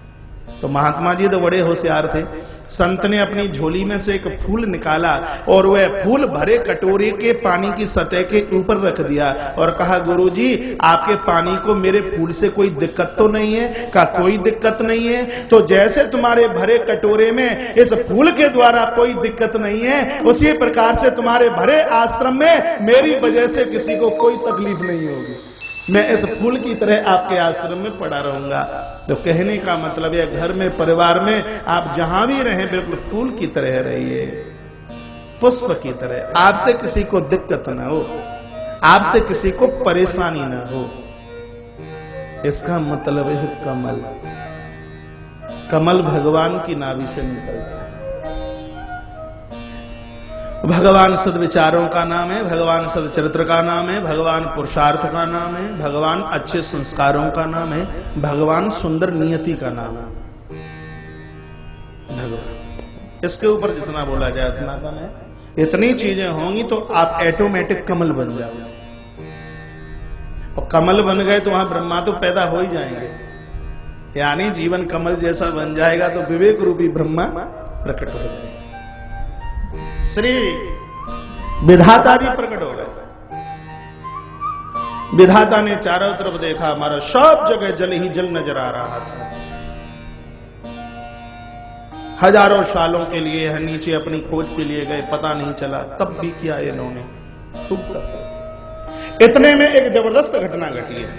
Speaker 1: तो महात्मा जी तो बड़े होशियार थे। संत ने अपनी झोली में से एक फूल निकाला और वह फूल भरे कटोरे के पानी की सतह के ऊपर रख दिया और कहा, गुरुजी आपके पानी को मेरे फूल से कोई दिक्कत तो नहीं है? कहा कोई दिक्कत नहीं है। तो जैसे तुम्हारे भरे कटोरे में इस फूल के द्वारा कोई दिक्कत नहीं है, उसी प्रकार से तुम्हारे भरे आश्रम में मेरी वजह से किसी को कोई तकलीफ नहीं होगी। मैं इस फूल की तरह आपके आश्रम में पड़ा रहूंगा। तो कहने का मतलब है, घर में परिवार में आप जहां भी रहें बिल्कुल फूल की तरह रहिए, पुष्प की तरह। आपसे किसी को दिक्कत ना हो, आपसे किसी को परेशानी ना हो। इसका मतलब है कमल। कमल भगवान की नाभि से निकलता है। भगवान सद्विचारों का नाम है, भगवान सदचरित्र का नाम है, भगवान पुरुषार्थ का नाम है, भगवान अच्छे संस्कारों का नाम है, भगवान सुंदर नियति का नाम है। भगवान, इसके ऊपर जितना बोला जाए उतना कम है। इतनी चीजें होंगी तो आप ऑटोमेटिक कमल बन जाओगे। और कमल बन गए तो वहां ब्रह्मा तो पैदा हो ही जाएंगे, यानी जीवन कमल जैसा बन जाएगा तो विवेक रूपी ब्रह्मा प्रकट हो जाएगा। श्री विधाता जी प्रकट हो गए। विधाता ने चारों तरफ देखा, हमारा सब जगह जल ही जल नजर आ रहा था। हजारों सालों के लिए है नीचे अपनी खोज के लिए गए, पता नहीं चला। तब भी किया इन्होंने, इतने में एक जबरदस्त घटना घटी है।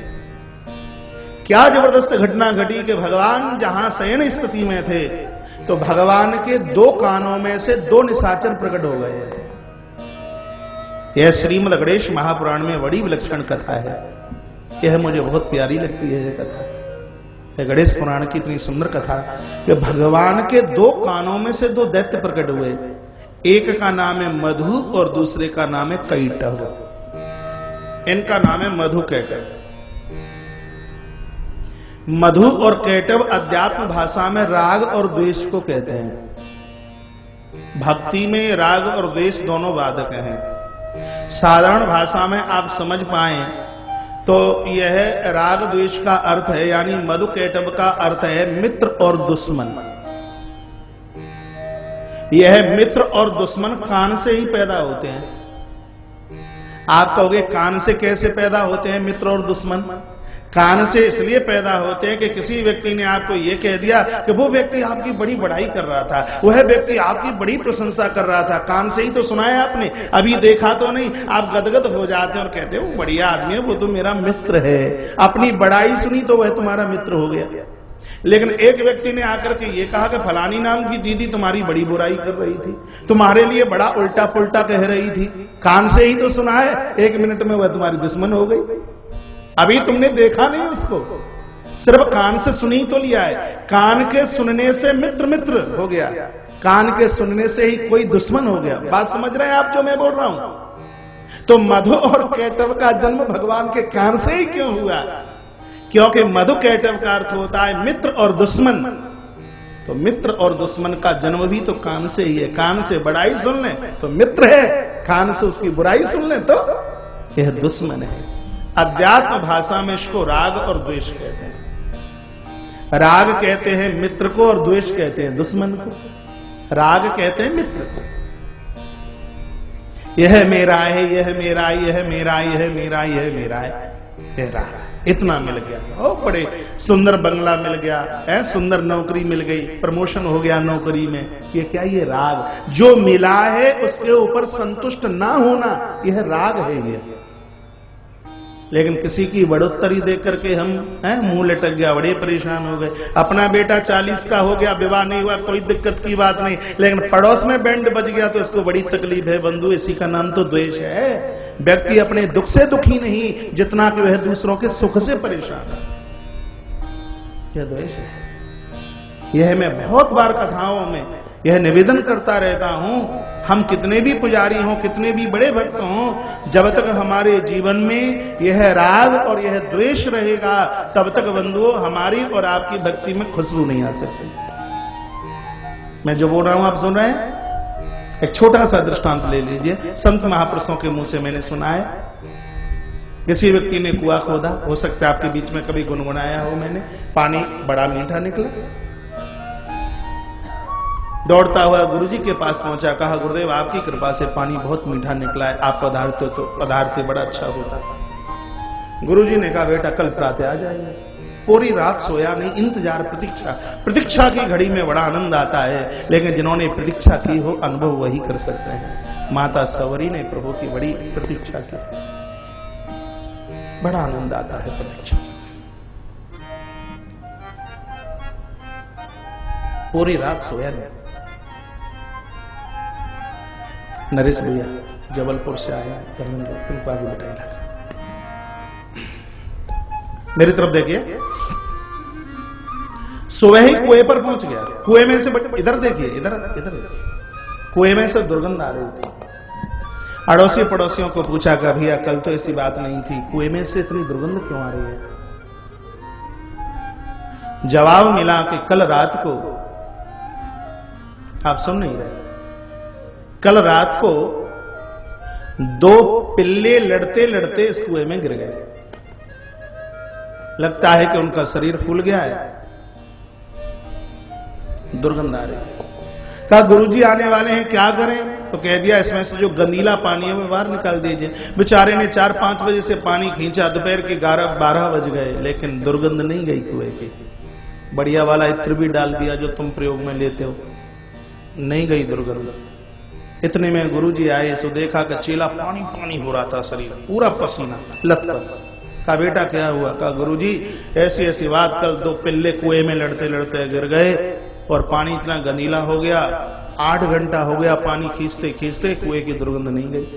Speaker 1: क्या जबरदस्त घटना घटी कि भगवान जहां शयन स्थिति में थे तो भगवान के दो कानों में से दो निशाचर प्रकट हो गए। यह श्रीमद् गणेश महापुराण में बड़ी विलक्षण कथा है। यह मुझे बहुत प्यारी लगती है। यह कथा, यह गणेश पुराण की इतनी सुंदर कथा कि भगवान के दो कानों में से दो दैत्य प्रकट हुए। एक का नाम है मधु और दूसरे का नाम है कैटभ। इनका नाम है मधु कैटभ। मधु और कैटभ अध्यात्म भाषा में राग और द्वेष को कहते हैं। भक्ति में राग और द्वेष दोनों बाधक हैं। साधारण भाषा में आप समझ पाए तो यह राग द्वेष का अर्थ है, यानी मधु कैटभ का अर्थ है मित्र और दुश्मन। यह मित्र और दुश्मन कान से ही पैदा होते हैं। आप कहोगे कान से कैसे पैदा होते हैं मित्र और दुश्मन? कान से इसलिए पैदा होते हैं कि किसी व्यक्ति ने आपको यह कह दिया कि वो व्यक्ति आपकी बड़ी बड़ाई कर रहा था, वह व्यक्ति आपकी बड़ी प्रशंसा कर रहा था। कान से ही तो सुना है आपने, अभी देखा तो नहीं। आप गदगद हो जाते हैं और कहते हैं वो बढ़िया आदमी है, वो तो मेरा मित्र है। अपनी बड़ाई सुनी तो वह तुम्हारा मित्र हो गया। लेकिन एक व्यक्ति ने आकर के ये कहा कि फलानी नाम की दीदी तुम्हारी बड़ी बुराई कर रही थी, तुम्हारे लिए बड़ा उल्टा पुल्टा कह रही थी। कान से ही तो सुना है, एक मिनट में वह तुम्हारी दुश्मन हो गई। अभी तुमने देखा नहीं उसको, सिर्फ कान से सुनी तो लिया है। कान के सुनने से मित्र मित्र हो गया, कान के सुनने से ही कोई दुश्मन हो गया। बात समझ रहे हैं आप जो मैं बोल रहा हूं? तो मधु और कैटभ का जन्म भगवान के कान से ही क्यों हुआ? क्योंकि मधु कैटभ का अर्थ होता है मित्र और दुश्मन। तो मित्र और दुश्मन का जन्म भी तो कान से ही है। कान से बड़ाई सुन ले तो मित्र है, कान से उसकी बुराई सुन ले तो यह दुश्मन है। अध्यात्म भाषा में इसको राग और द्वेष कहते हैं। राग कहते हैं मित्र को और द्वेष कहते हैं दुश्मन को। राग कहते हैं मित्र को, यह मेरा है, यह मेरा, यह मेरा, यह मेरा, यह मेरा है, यह राग। इतना मिल गया, ओ बड़े सुंदर बंगला मिल गया है, सुंदर नौकरी मिल गई, प्रमोशन हो गया नौकरी में। ये क्या? ये राग। जो मिला है उसके ऊपर संतुष्ट ना होना, यह राग है ये। लेकिन किसी की बढ़ोत्तरी देख करके हम मुंह लटक गया, बड़े परेशान हो गए। अपना बेटा 40 का हो गया, विवाह नहीं हुआ, कोई दिक्कत की बात नहीं, लेकिन पड़ोस में बैंड बज गया तो इसको बड़ी तकलीफ है। बंधु, इसी का नाम तो द्वेष है। व्यक्ति अपने दुख से दुखी नहीं जितना कि वह दूसरों के सुख से परेशान है, यह द्वेष है। यह मैं बहुत बार कथाओं में यह निवेदन करता रहता हूं, हम कितने भी पुजारी हों, कितने भी बड़े भक्त हों, जब तक हमारे जीवन में यह राग और यह द्वेष रहेगा, तब तक बंधुओं हमारी और आपकी भक्ति में खुशबू नहीं आ सकती। मैं जो बोल रहा हूं आप सुन रहे हैं? एक छोटा सा दृष्टांत ले लीजिए। संत महापुरुषों के मुंह से मैंने सुना है, किसी व्यक्ति ने कुआं खोदा, हो सकता है आपके बीच में कभी गुनगुनाया हो मैंने, पानी बड़ा मीठा निकला। दौड़ता हुआ गुरुजी के पास पहुंचा, कहा गुरुदेव आपकी कृपा से पानी बहुत मीठा निकला है, आप पधारते बड़ा अच्छा होता। गुरुजी ने कहा बेटा कल प्रातः आ जाएंगे। पूरी रात सोया नहीं, इंतजार, प्रतीक्षा की घड़ी में बड़ा आनंद आता है, लेकिन जिन्होंने प्रतीक्षा की हो अनुभव वही कर सकते हैं। माता सवरी ने प्रभु की बड़ी प्रतीक्षा की, बड़ा आनंद आता है प्रतीक्षा। पूरी रात सोया नहीं। नरेश भैया जबलपुर से आया, उनको आगे बैठाया लगा, मेरी तरफ देखिए, सुबह ही कुएं पर पहुंच गया। कुएं में से इधर देखिए, इधर कुएं में से दुर्गंध आ रही थी। अड़ोसी पड़ोसियों को पूछा कि भैया कल तो ऐसी बात नहीं थी, कुएं में से इतनी दुर्गंध क्यों आ रही है? जवाब मिला कि कल रात को, आप सुन नहीं रहे, कल रात को 2 पिल्ले लड़ते लड़ते इस कुएं में गिर गए। लगता है कि उनका शरीर फूल गया है, दुर्गंध आ रही। कहा गुरुजी आने वाले हैं, क्या करें? तो कह दिया इसमें से जो गंदीला पानी है वो बाहर निकाल दीजिए। बेचारे ने 4-5 बजे से पानी खींचा, दोपहर के 11-12 बज गए, लेकिन दुर्गंध नहीं गई कुएं की। बढ़िया वाला इत्र भी डाल दिया जो तुम प्रयोग में लेते हो, नहीं गई दुर्गंध। इतने में गुरुजी आए, सो देखा कि चेला पानी पानी हो रहा था, शरीर पूरा पसीना लथपथ। कहा बेटा क्या हुआ? कहा गुरुजी ऐसी ऐसी बात, कल 2 पिल्ले कुएं में लड़ते लड़ते गिर गए और पानी इतना गंदीला हो गया, 8 घंटा हो गया पानी खींचते खींचते, कुएं की दुर्गंध नहीं गई।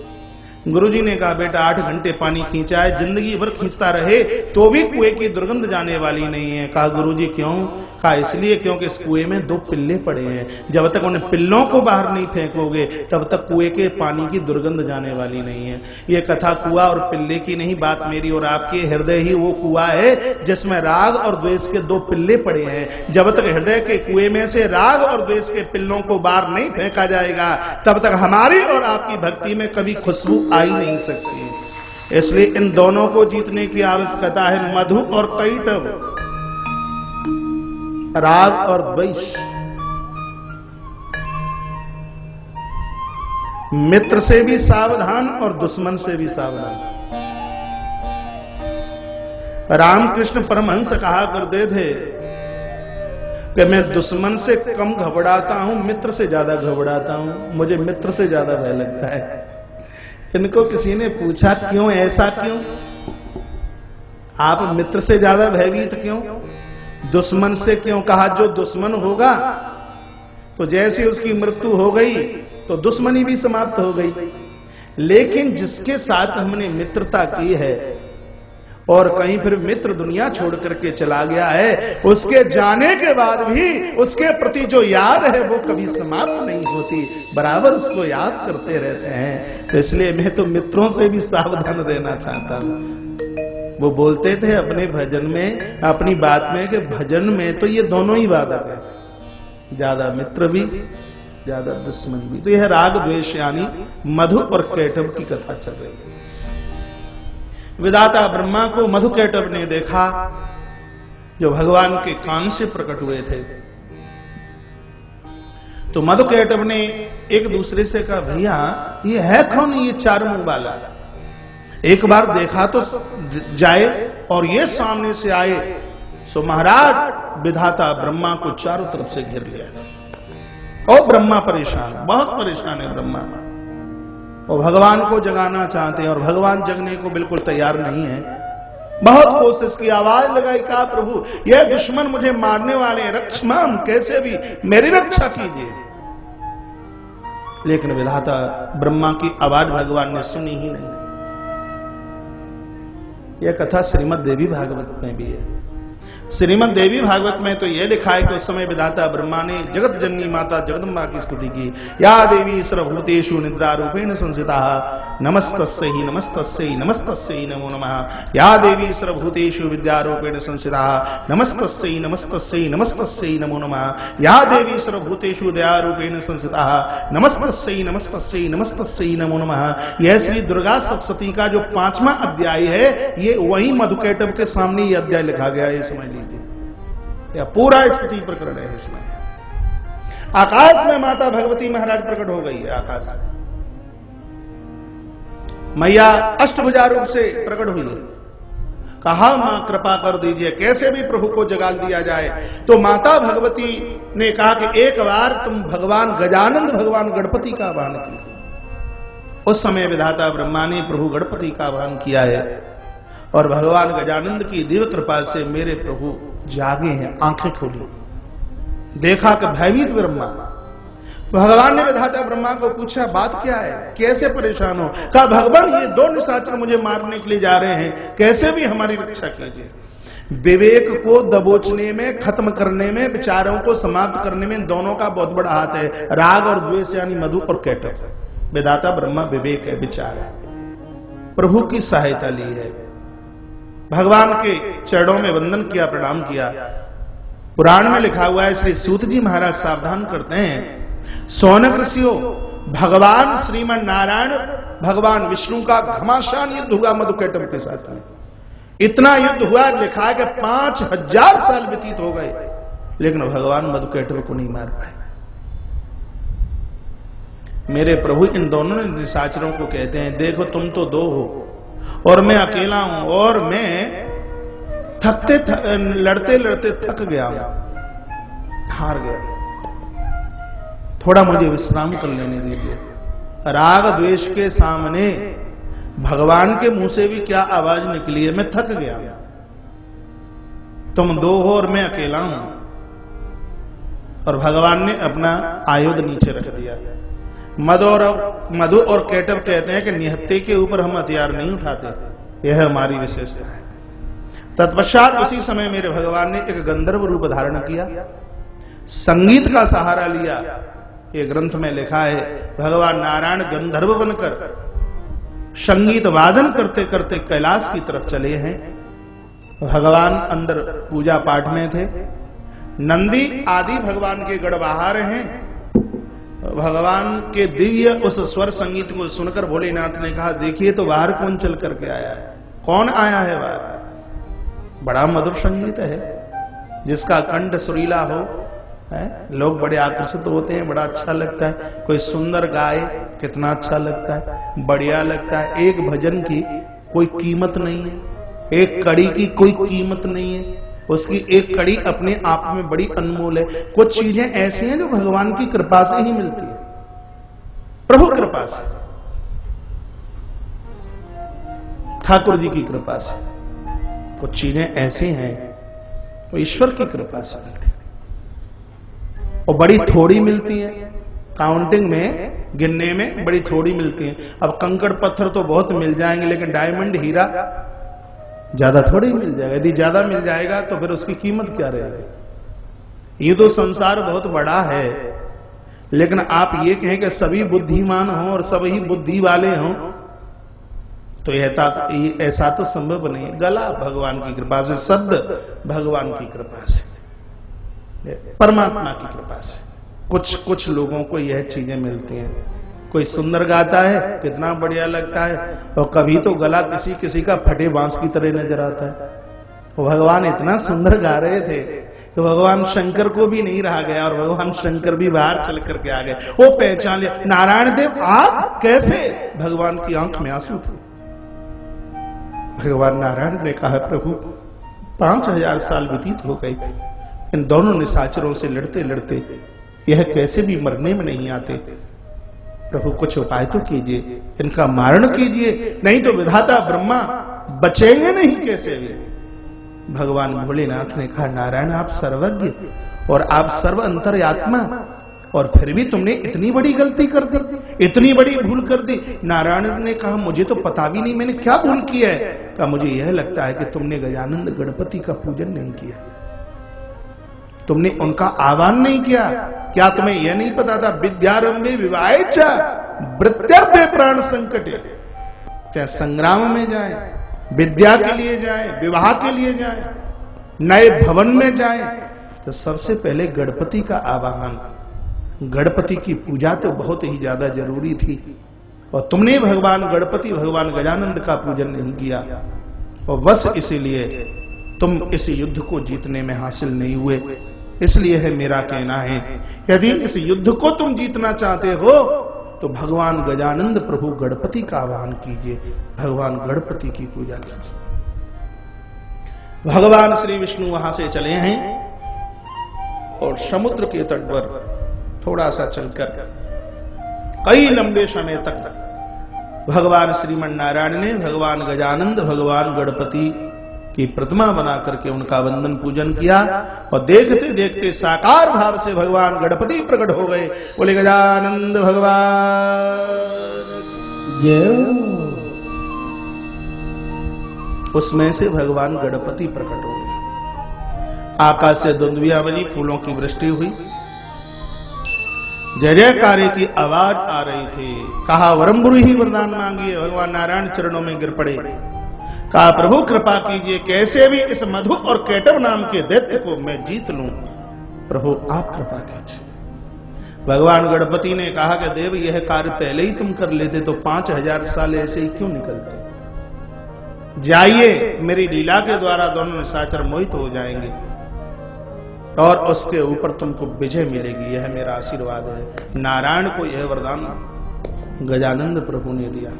Speaker 1: गुरुजी ने कहा बेटा 8 घंटे पानी खींचा है, जिंदगी भर खींचता रहे तो भी कुएं की दुर्गंध जाने वाली नहीं है। कहा गुरुजी क्यों? कहा इसलिए क्योंकि इस कुएं में 2 पिल्ले पड़े हैं, जब तक उन पिल्लों को बाहर नहीं फेंकोगे तब तक कुएं के पानी की दुर्गंध जाने वाली नहीं है। ये कथा कुआं और पिल्ले की नहीं, बात मेरी और आपके हृदय ही वो कुआं है जिसमें राग और द्वेष के 2 पिल्ले पड़े हैं। जब तक हृदय के कुएं में से राग और द्वेष के पिल्लों को बाहर नहीं फेंका जाएगा, तब तक हमारी और आपकी भक्ति में कभी खुशबू आ ही नहीं सकती। इसलिए इन दोनों को जीतने की आवश्यकता है, मधु और कैटभ, राग और द्वेष। मित्र से भी सावधान और दुश्मन से भी सावधान। रामकृष्ण परमहंस कहा करते थे कि मैं दुश्मन से कम घबराता हूं, मित्र से ज्यादा घबराता हूं, मुझे मित्र से ज्यादा भय लगता है। इनको किसी ने पूछा क्यों, ऐसा क्यों? आप मित्र से ज्यादा भयभीत क्यों, दुश्मन से क्यों? कहा जो दुश्मन होगा तो जैसे उसकी मृत्यु हो गई तो दुश्मनी भी समाप्त हो गई, लेकिन जिसके साथ हमने मित्रता की है और कहीं फिर मित्र दुनिया छोड़ करके चला गया है, उसके जाने के बाद भी उसके प्रति जो याद है वो कभी समाप्त नहीं होती, बराबर उसको याद करते रहते हैं। तो इसलिए मैं तो मित्रों से भी सावधान रहना चाहता हूं। वो बोलते थे अपने भजन में, अपनी बात में, कि भजन में तो ये दोनों ही बाधक है, ज्यादा मित्र भी ज्यादा दुश्मन भी। तो यह राग द्वेष यानी मधु और कैटभ की कथा चल रही है। विधाता ब्रह्मा को मधु कैटभ ने देखा जो भगवान के कान से प्रकट हुए थे। तो मधु कैटभ ने एक दूसरे से कहा भैया ये है कौन, ये 4 मुंह वाला? एक बार देखा तो जाए, और ये सामने से आए। सो महाराज विधाता ब्रह्मा को चारों तरफ से घेर लिया और ब्रह्मा परेशान, बहुत परेशान है ब्रह्मा, और भगवान को जगाना चाहते हैं और भगवान जगने को बिल्कुल तैयार नहीं है। बहुत कोशिश की, आवाज लगाई, कहा प्रभु ये दुश्मन मुझे मारने वाले हैं, रक्षमाम, कैसे भी मेरी रक्षा कीजिए। लेकिन विधाता ब्रह्मा की आवाज भगवान ने सुनी ही नहीं। यह कथा श्रीमद् देवी भागवत में भी है। श्रीमद् देवी भागवत में तो यह लिखा है कि उस समय विधाता ब्रह्मा ने जगत जननी माता जगदम्बा की स्तुति की। या देवी सर्वभूतेषु निद्रा रूपेण संस्थिता नमस्तस्यै नमस्तस्यै नमस्तस्यै नमो नमः। या देवी सर्वभूतेषु विद्या रूपेण संस्थिता नमस्तस्यै नमस्तस्यै नमस्तस्यै नमो नमः। या देवी सर्वभूतेषु दया रूपेण संस्थिता नमस्तस्यै नमस्तस्यै नमस्तस्यै नमो नमः। यह श्री दुर्गा सप्तशती का जो 5वां अध्याय है, ये वही मधुकैटभ के सामने ये अध्याय लिखा गया है, समझ लीजिए। या पूरा स्तुति प्रकरण है इसमें। आकाश में माता भगवती महाराज प्रकट हो गई है। आकाश में मैया अष्टभुजा रूप से प्रकट हुई है। कहा मां कृपा कर दीजिए, कैसे भी प्रभु को जगाल दिया जाए। तो माता भगवती ने कहा कि एक बार तुम भगवान गजानंद भगवान गणपति का आह्वान कीजिए। उस समय विधाता ब्रह्मा ने प्रभु गणपति का आह्वान किया है और भगवान गजानंद की दिव्य कृपा से मेरे प्रभु जागे हैं, आंखें खोली, देखा कि भयभीत ब्रह्मा। भगवान ने विधाता ब्रह्मा को पूछा बात क्या है, कैसे परेशान हो। कहा भगवान ये 2 निशाचर मुझे मारने के लिए जा रहे हैं, कैसे भी हमारी रक्षा कीजिए। विवेक को दबोचने में, खत्म करने में, विचारों को समाप्त करने में दोनों का बहुत बड़ा हाथ है, राग और द्वेष यानी मधु और कैटभ। विधाता ब्रह्मा विवेक है, विचार है, प्रभु की सहायता ली है। भगवान के चरणों में वंदन किया, प्रणाम किया। पुराण में लिखा हुआ है, श्री सूत जी महाराज सावधान करते हैं, सौनक ऋषियों, भगवान श्रीमन नारायण भगवान विष्णु का घमासान युद्ध हुआ मधुकैटभ के साथ में। इतना युद्ध हुआ, लिखा है कि 5000 साल व्यतीत हो गए, लेकिन भगवान मधुकैटभ को नहीं मार पाए। मेरे प्रभु इन दोनों निशाचरों को कहते हैं, देखो तुम तो 2 हो और मैं अकेला हूं, और मैं लड़ते लड़ते थक गया हूं, हार गया, थोड़ा मुझे विश्राम कर लेने दीजिए। राग द्वेष के सामने भगवान के मुंह से भी क्या आवाज निकली है, मैं थक गया, तुम 2 हो और मैं अकेला हूं। और भगवान ने अपना आयुध नीचे रख दिया। मधु और कैटभ कहते हैं कि निहत्थे के ऊपर हम हथियार नहीं उठाते, यह हमारी विशेषता है। तत्पश्चात उसी समय मेरे भगवान ने एक गंधर्व रूप धारण किया, संगीत का सहारा लिया। ये ग्रंथ में लिखा है, भगवान नारायण गंधर्व बनकर संगीत वादन करते करते कैलाश की तरफ चले हैं। भगवान अंदर पूजा पाठ में थे। नंदी आदि भगवान के गढ़वाहार हैं। भगवान के दिव्य उस स्वर संगीत को सुनकर भोलेनाथ ने कहा, देखिए तो बाहर कौन चल करके आया है, कौन आया है बाहर। बड़ा मधुर संगीत है, जिसका कंठ सुरीला हो, है? लोग बड़े आकर्षित होते हैं, बड़ा अच्छा लगता है। कोई सुंदर गाए, कितना अच्छा लगता है, बढ़िया लगता है। एक भजन की कोई कीमत नहीं है, एक कड़ी की कोई कीमत नहीं है, उसकी एक कड़ी अपने आप में बड़ी अनमोल है। कुछ चीजें ऐसी हैं जो भगवान की कृपा से ही मिलती है, प्रभु कृपा से, ठाकुर जी की कृपा से। कुछ चीजें ऐसी हैं वो ईश्वर की कृपा से मिलती है और बड़ी थोड़ी मिलती है, काउंटिंग में, गिनने में बड़ी थोड़ी मिलती है। अब कंकड़ पत्थर तो बहुत मिल जाएंगे, लेकिन डायमंड हीरा ज्यादा थोड़ी मिल जाएगा। यदि ज्यादा मिल जाएगा तो फिर उसकी कीमत क्या रहेगी। ये तो संसार बहुत बड़ा है, लेकिन आप ये कहें कि सभी बुद्धिमान हो और सभी बुद्धि वाले हों, तो ऐसा तो संभव नहीं है। गला भगवान की कृपा से, शब्द भगवान की कृपा से, परमात्मा की कृपा से। कुछ लोगों को यह चीजें मिलती हैं। कोई सुंदर गाता है, कितना बढ़िया लगता है, और कभी तो गला किसी किसी का फटे बांस की तरह नजर आता है। तो भगवान इतना सुंदर गा रहे थे कि भगवान शंकर को भी नहीं रहा गया, और भगवान शंकर भी बाहर चल करके आ गए। वो पहचान लिया, नारायण देव आप कैसे। भगवान की आंख में आंसू थे। भगवान नारायण ने कहा, प्रभु 5000 साल व्यतीत हो गए, इन दोनों निशाचरों से लड़ते लड़ते यह कैसे भी मरने में नहीं आते। प्रभु कुछ उपाय तो कीजिए, इनका मारण कीजिए, नहीं तो विधाता ब्रह्मा बचेंगे नहीं कैसे भी। भगवान भोलेनाथ ने कहा, नारायण आप सर्वज्ञ और आप सर्व अंतर्यात्मा, और फिर भी तुमने इतनी बड़ी गलती कर दी, इतनी बड़ी भूल कर दी। नारायण ने कहा, मुझे तो पता भी नहीं मैंने क्या भूल किया है। कहा, मुझे यह लगता है कि तुमने गजानंद गणपति का पूजन नहीं किया। तुमने उनका आह्वान नहीं किया? क्या तुम्हें यह नहीं पता था विद्यारंभे विवाहेच्छा वृत्यर्थे प्राण संकटे? क्या संग्राम में जाए, विद्या के लिए जाए, विवाह के लिए जाए, नए भवन में जाए, तो सबसे पहले गणपति का आवाहन, गणपति की पूजा तो बहुत ही ज्यादा जरूरी थी। और तुमने भगवान गणपति, भगवान गजानंद का पूजन नहीं किया, और बस इसीलिए तुम इस युद्ध को जीतने में हासिल नहीं हुए। इसलिए है मेरा कहना है, यदि इस युद्ध को तुम जीतना चाहते हो तो भगवान गजानंद प्रभु गणपति का आह्वान कीजिए, भगवान गणपति की पूजा कीजिए। भगवान श्री विष्णु वहां से चले हैं और समुद्र के तट पर थोड़ा सा चलकर कई लंबे समय तक भगवान श्रीमन नारायण ने भगवान गजानंद, भगवान गणपति की प्रतिमा बना करके उनका वंदन पूजन किया। और देखते देखते साकार भाव से भगवान गणपति प्रकट हो गए। बोले गजानंद भगवान जय। उसमें से भगवान गणपति प्रकट हो गए। आकाश से दुंदुभिया बजी, फूलों की वृष्टि हुई, जय जयकारे की आवाज आ रही थी। कहा वरम ही वरदान मांगिए। भगवान नारायण चरणों में गिर पड़े। कहा प्रभु कृपा कीजिए, कैसे भी इस मधु और केटव नाम के दैत्य को मैं जीत लूं। प्रभु आप कृपा कीजिए। भगवान गणपति ने कहा कि देव यह कार्य पहले ही तुम कर लेते तो 5000 साल ऐसे ही क्यों निकलते। जाइए, मेरी लीला के द्वारा दोनों निशाचर मोहित हो जाएंगे और उसके ऊपर तुमको विजय मिलेगी, यह मेरा आशीर्वाद है। नारायण को यह वरदान गजानंद प्रभु ने दिया।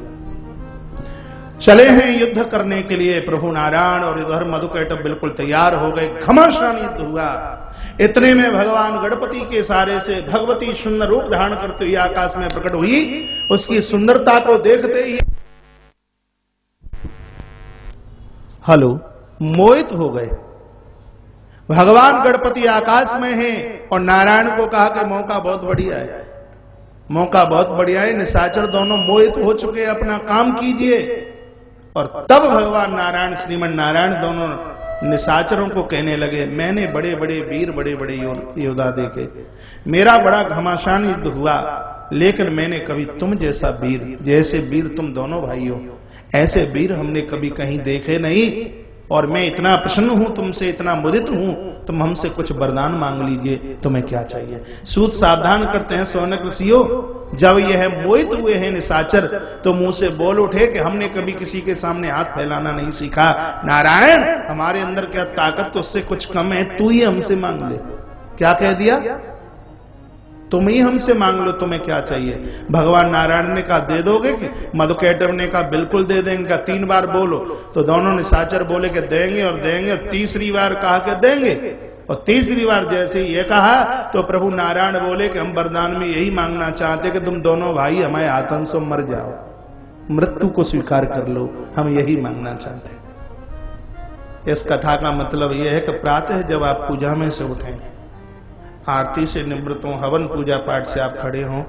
Speaker 1: चले हैं युद्ध करने के लिए प्रभु नारायण, और इधर मधुकैटभ बिल्कुल तैयार हो गए। घमासान युद्ध हुआ। इतने में भगवान गणपति के सहारे से भगवती सुंदर रूप धारण करते हुए आकाश में प्रकट हुई। उसकी सुंदरता को देखते ही मोहित हो गए। भगवान गणपति आकाश में हैं और नारायण को कहा कि मौका बहुत बढ़िया है, मौका बहुत बढ़िया है। निशाचर दोनों मोहित हो चुके, अपना काम कीजिए। और तब भगवान नारायण, श्रीमन नारायण दोनों निशाचरों को कहने लगे, मैंने बड़े बड़े वीर, बड़े बड़े योद्धा देखे, मेरा बड़ा घमासान युद्ध हुआ, लेकिन मैंने कभी तुम जैसा वीर, जैसे वीर तुम दोनों भाई हो, ऐसे वीर हमने कभी कहीं देखे नहीं। और मैं इतना प्रसन्न हूं तुमसे, इतना मुदित हूं, तुम हमसे कुछ वरदान मांग लीजिए, तुम्हें क्या चाहिए। सूत सावधान करते हैं सौनक ऋषियों, जब यह मोहित हुए हैं निशाचर तो मुंह से बोल उठे कि हमने कभी किसी के सामने हाथ फैलाना नहीं सीखा। नारायण, हमारे अंदर क्या ताकत तो उससे कुछ कम है, तू ही हमसे मांग ले। क्या कह दिया? तुम ही हमसे मांग लो, तुम्हें क्या चाहिए। भगवान नारायण ने कहा दे दोगे कि? मधुकैटभ ने कहा बिल्कुल दे देंगे। कहा 3 बार बोलो। तो दोनों निशाचर बोले कि देंगे और देंगे। तीसरी बार कहा कि देंगे, और तीसरी बार जैसे ये कहा तो प्रभु नारायण बोले कि हम वरदान में यही मांगना चाहते कि तुम दोनों भाई हमारे हाथों से मर जाओ, मृत्यु को स्वीकार कर लो, हम यही मांगना चाहते। इस कथा का मतलब यह है कि प्रातः जब आप पूजा में से उठें, आरती से निवृत्त हो, हवन पूजा पाठ से आप खड़े हों,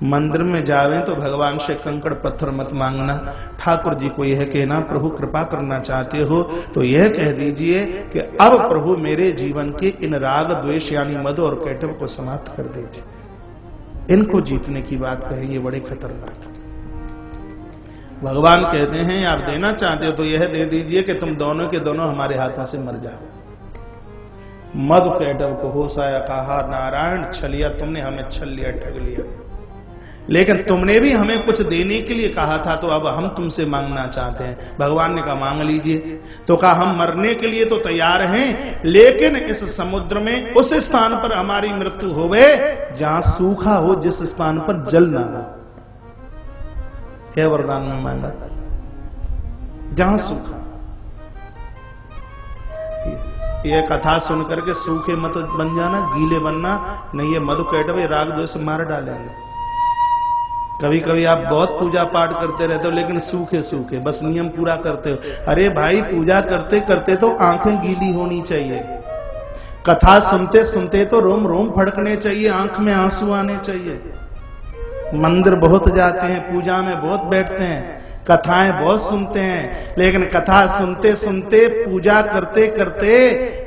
Speaker 1: मंदिर में जावे तो भगवान से कंकड़ पत्थर मत मांगना। ठाकुर जी को यह कहना, प्रभु कृपा करना चाहते हो तो यह कह दीजिए कि अब प्रभु मेरे जीवन के इन राग द्वेष यानी मधु और कैटव को समाप्त कर दीजिए। इनको जीतने की बात कहें, ये बड़े खतरनाक है। भगवान कहते हैं आप देना चाहते हो तो यह दे दीजिए कि तुम दोनों के दोनों हमारे हाथों से मर जाओ। मधुकैटभ को होश आया, कहा नारायण छलिया, तुमने हमें छल लिया, ठग लिया, लेकिन तुमने भी हमें कुछ देने के लिए कहा था, तो अब हम तुमसे मांगना चाहते हैं। भगवान ने कहा मांग लीजिए। तो कहा हम मरने के लिए तो तैयार हैं, लेकिन इस समुद्र में उस स्थान पर हमारी मृत्यु होवे जहां सूखा हो, जिस स्थान पर जल ना हो। क्या वरदान में मांगा? जहां सूखा। यह कथा सुनकर के सूखे मत बन जाना, गीले बनना नहीं। ये मधुकैटभ राग द्वेष मार डालेंगे। कभी कभी आप बहुत पूजा पाठ करते रहते हो लेकिन सूखे सूखे बस नियम पूरा करते हो। अरे भाई, पूजा करते करते तो आंखें गीली होनी चाहिए, कथा सुनते सुनते तो रोम रोम फड़कने चाहिए, आंख में आंसू आने चाहिए। मंदिर बहुत जाते हैं, पूजा में बहुत बैठते हैं, कथाएं बहुत सुनते हैं, लेकिन कथा सुनते सुनते पूजा करते करते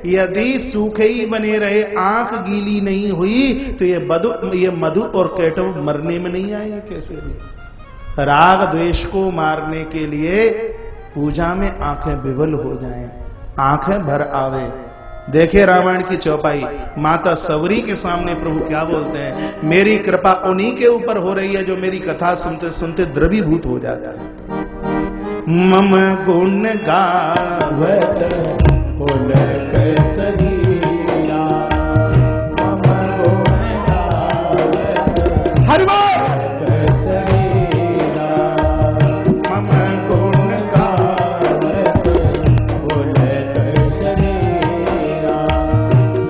Speaker 1: यदि सूखे ही बने रहे, आंख गीली नहीं हुई, तो ये मधु और केटव मरने में नहीं आएंगे कैसे भी। राग द्वेष को मारने के लिए पूजा में आंखें विवल हो जाएं, आंखें भर आवे। देखे रामायण की चौपाई, माता सवरी के सामने प्रभु क्या बोलते हैं, मेरी कृपा उन्हीं के ऊपर हो रही है जो मेरी कथा सुनते सुनते द्रवीभूत हो जाता है। मम गुण गावत पुलक सरीरा, मम गुण गावत हरि बोल सरीरा, मम गुण गावत पुलक सरीरा,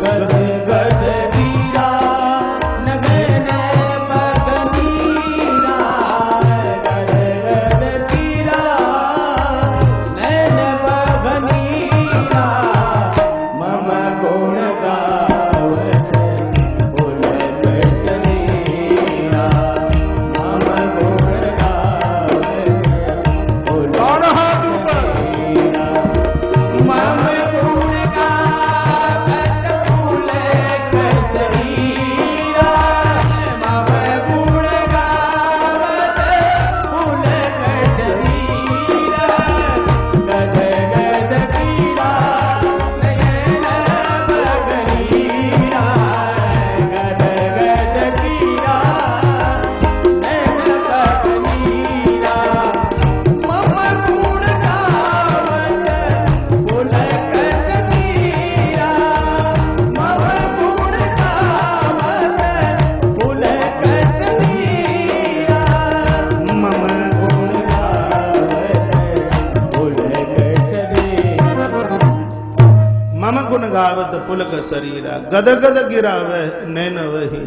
Speaker 1: गद गद वीरा नगन मगनीरा, गद गद वीरा नैन मगनीरा, मम गुण गावत पुलक सरीरा, मम गुण गावत पुलक सरीरा, मम गुण गावत पुलक सरीरा, मम गुण गावत पुलक सरीरा, गद गद वीरा नयन मगनीरा, गद गद वीरा नयन मगनीरा, मम गुण गावत पुलक सरीरा, मम गुण गावत पुलक सरीरा, मम गुण गावत पुलक सरीरा, मम गुण गावत पुलक शरीरा, गद गद गिरावे नैन वही,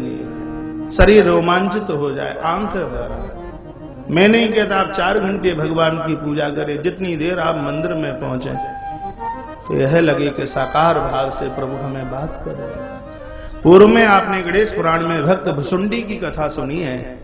Speaker 1: शरीर रोमांचित हो जाए, आंख भर आए। मैं नहीं कहता आप 4 घंटे भगवान की पूजा करें, जितनी देर आप मंदिर में पहुंचे तो यह लगे कि साकार भाव से प्रभु हमें बात कर रहे हैं। पूर्व में आपने गणेश पुराण में भक्त भुसुंडी की कथा सुनी है।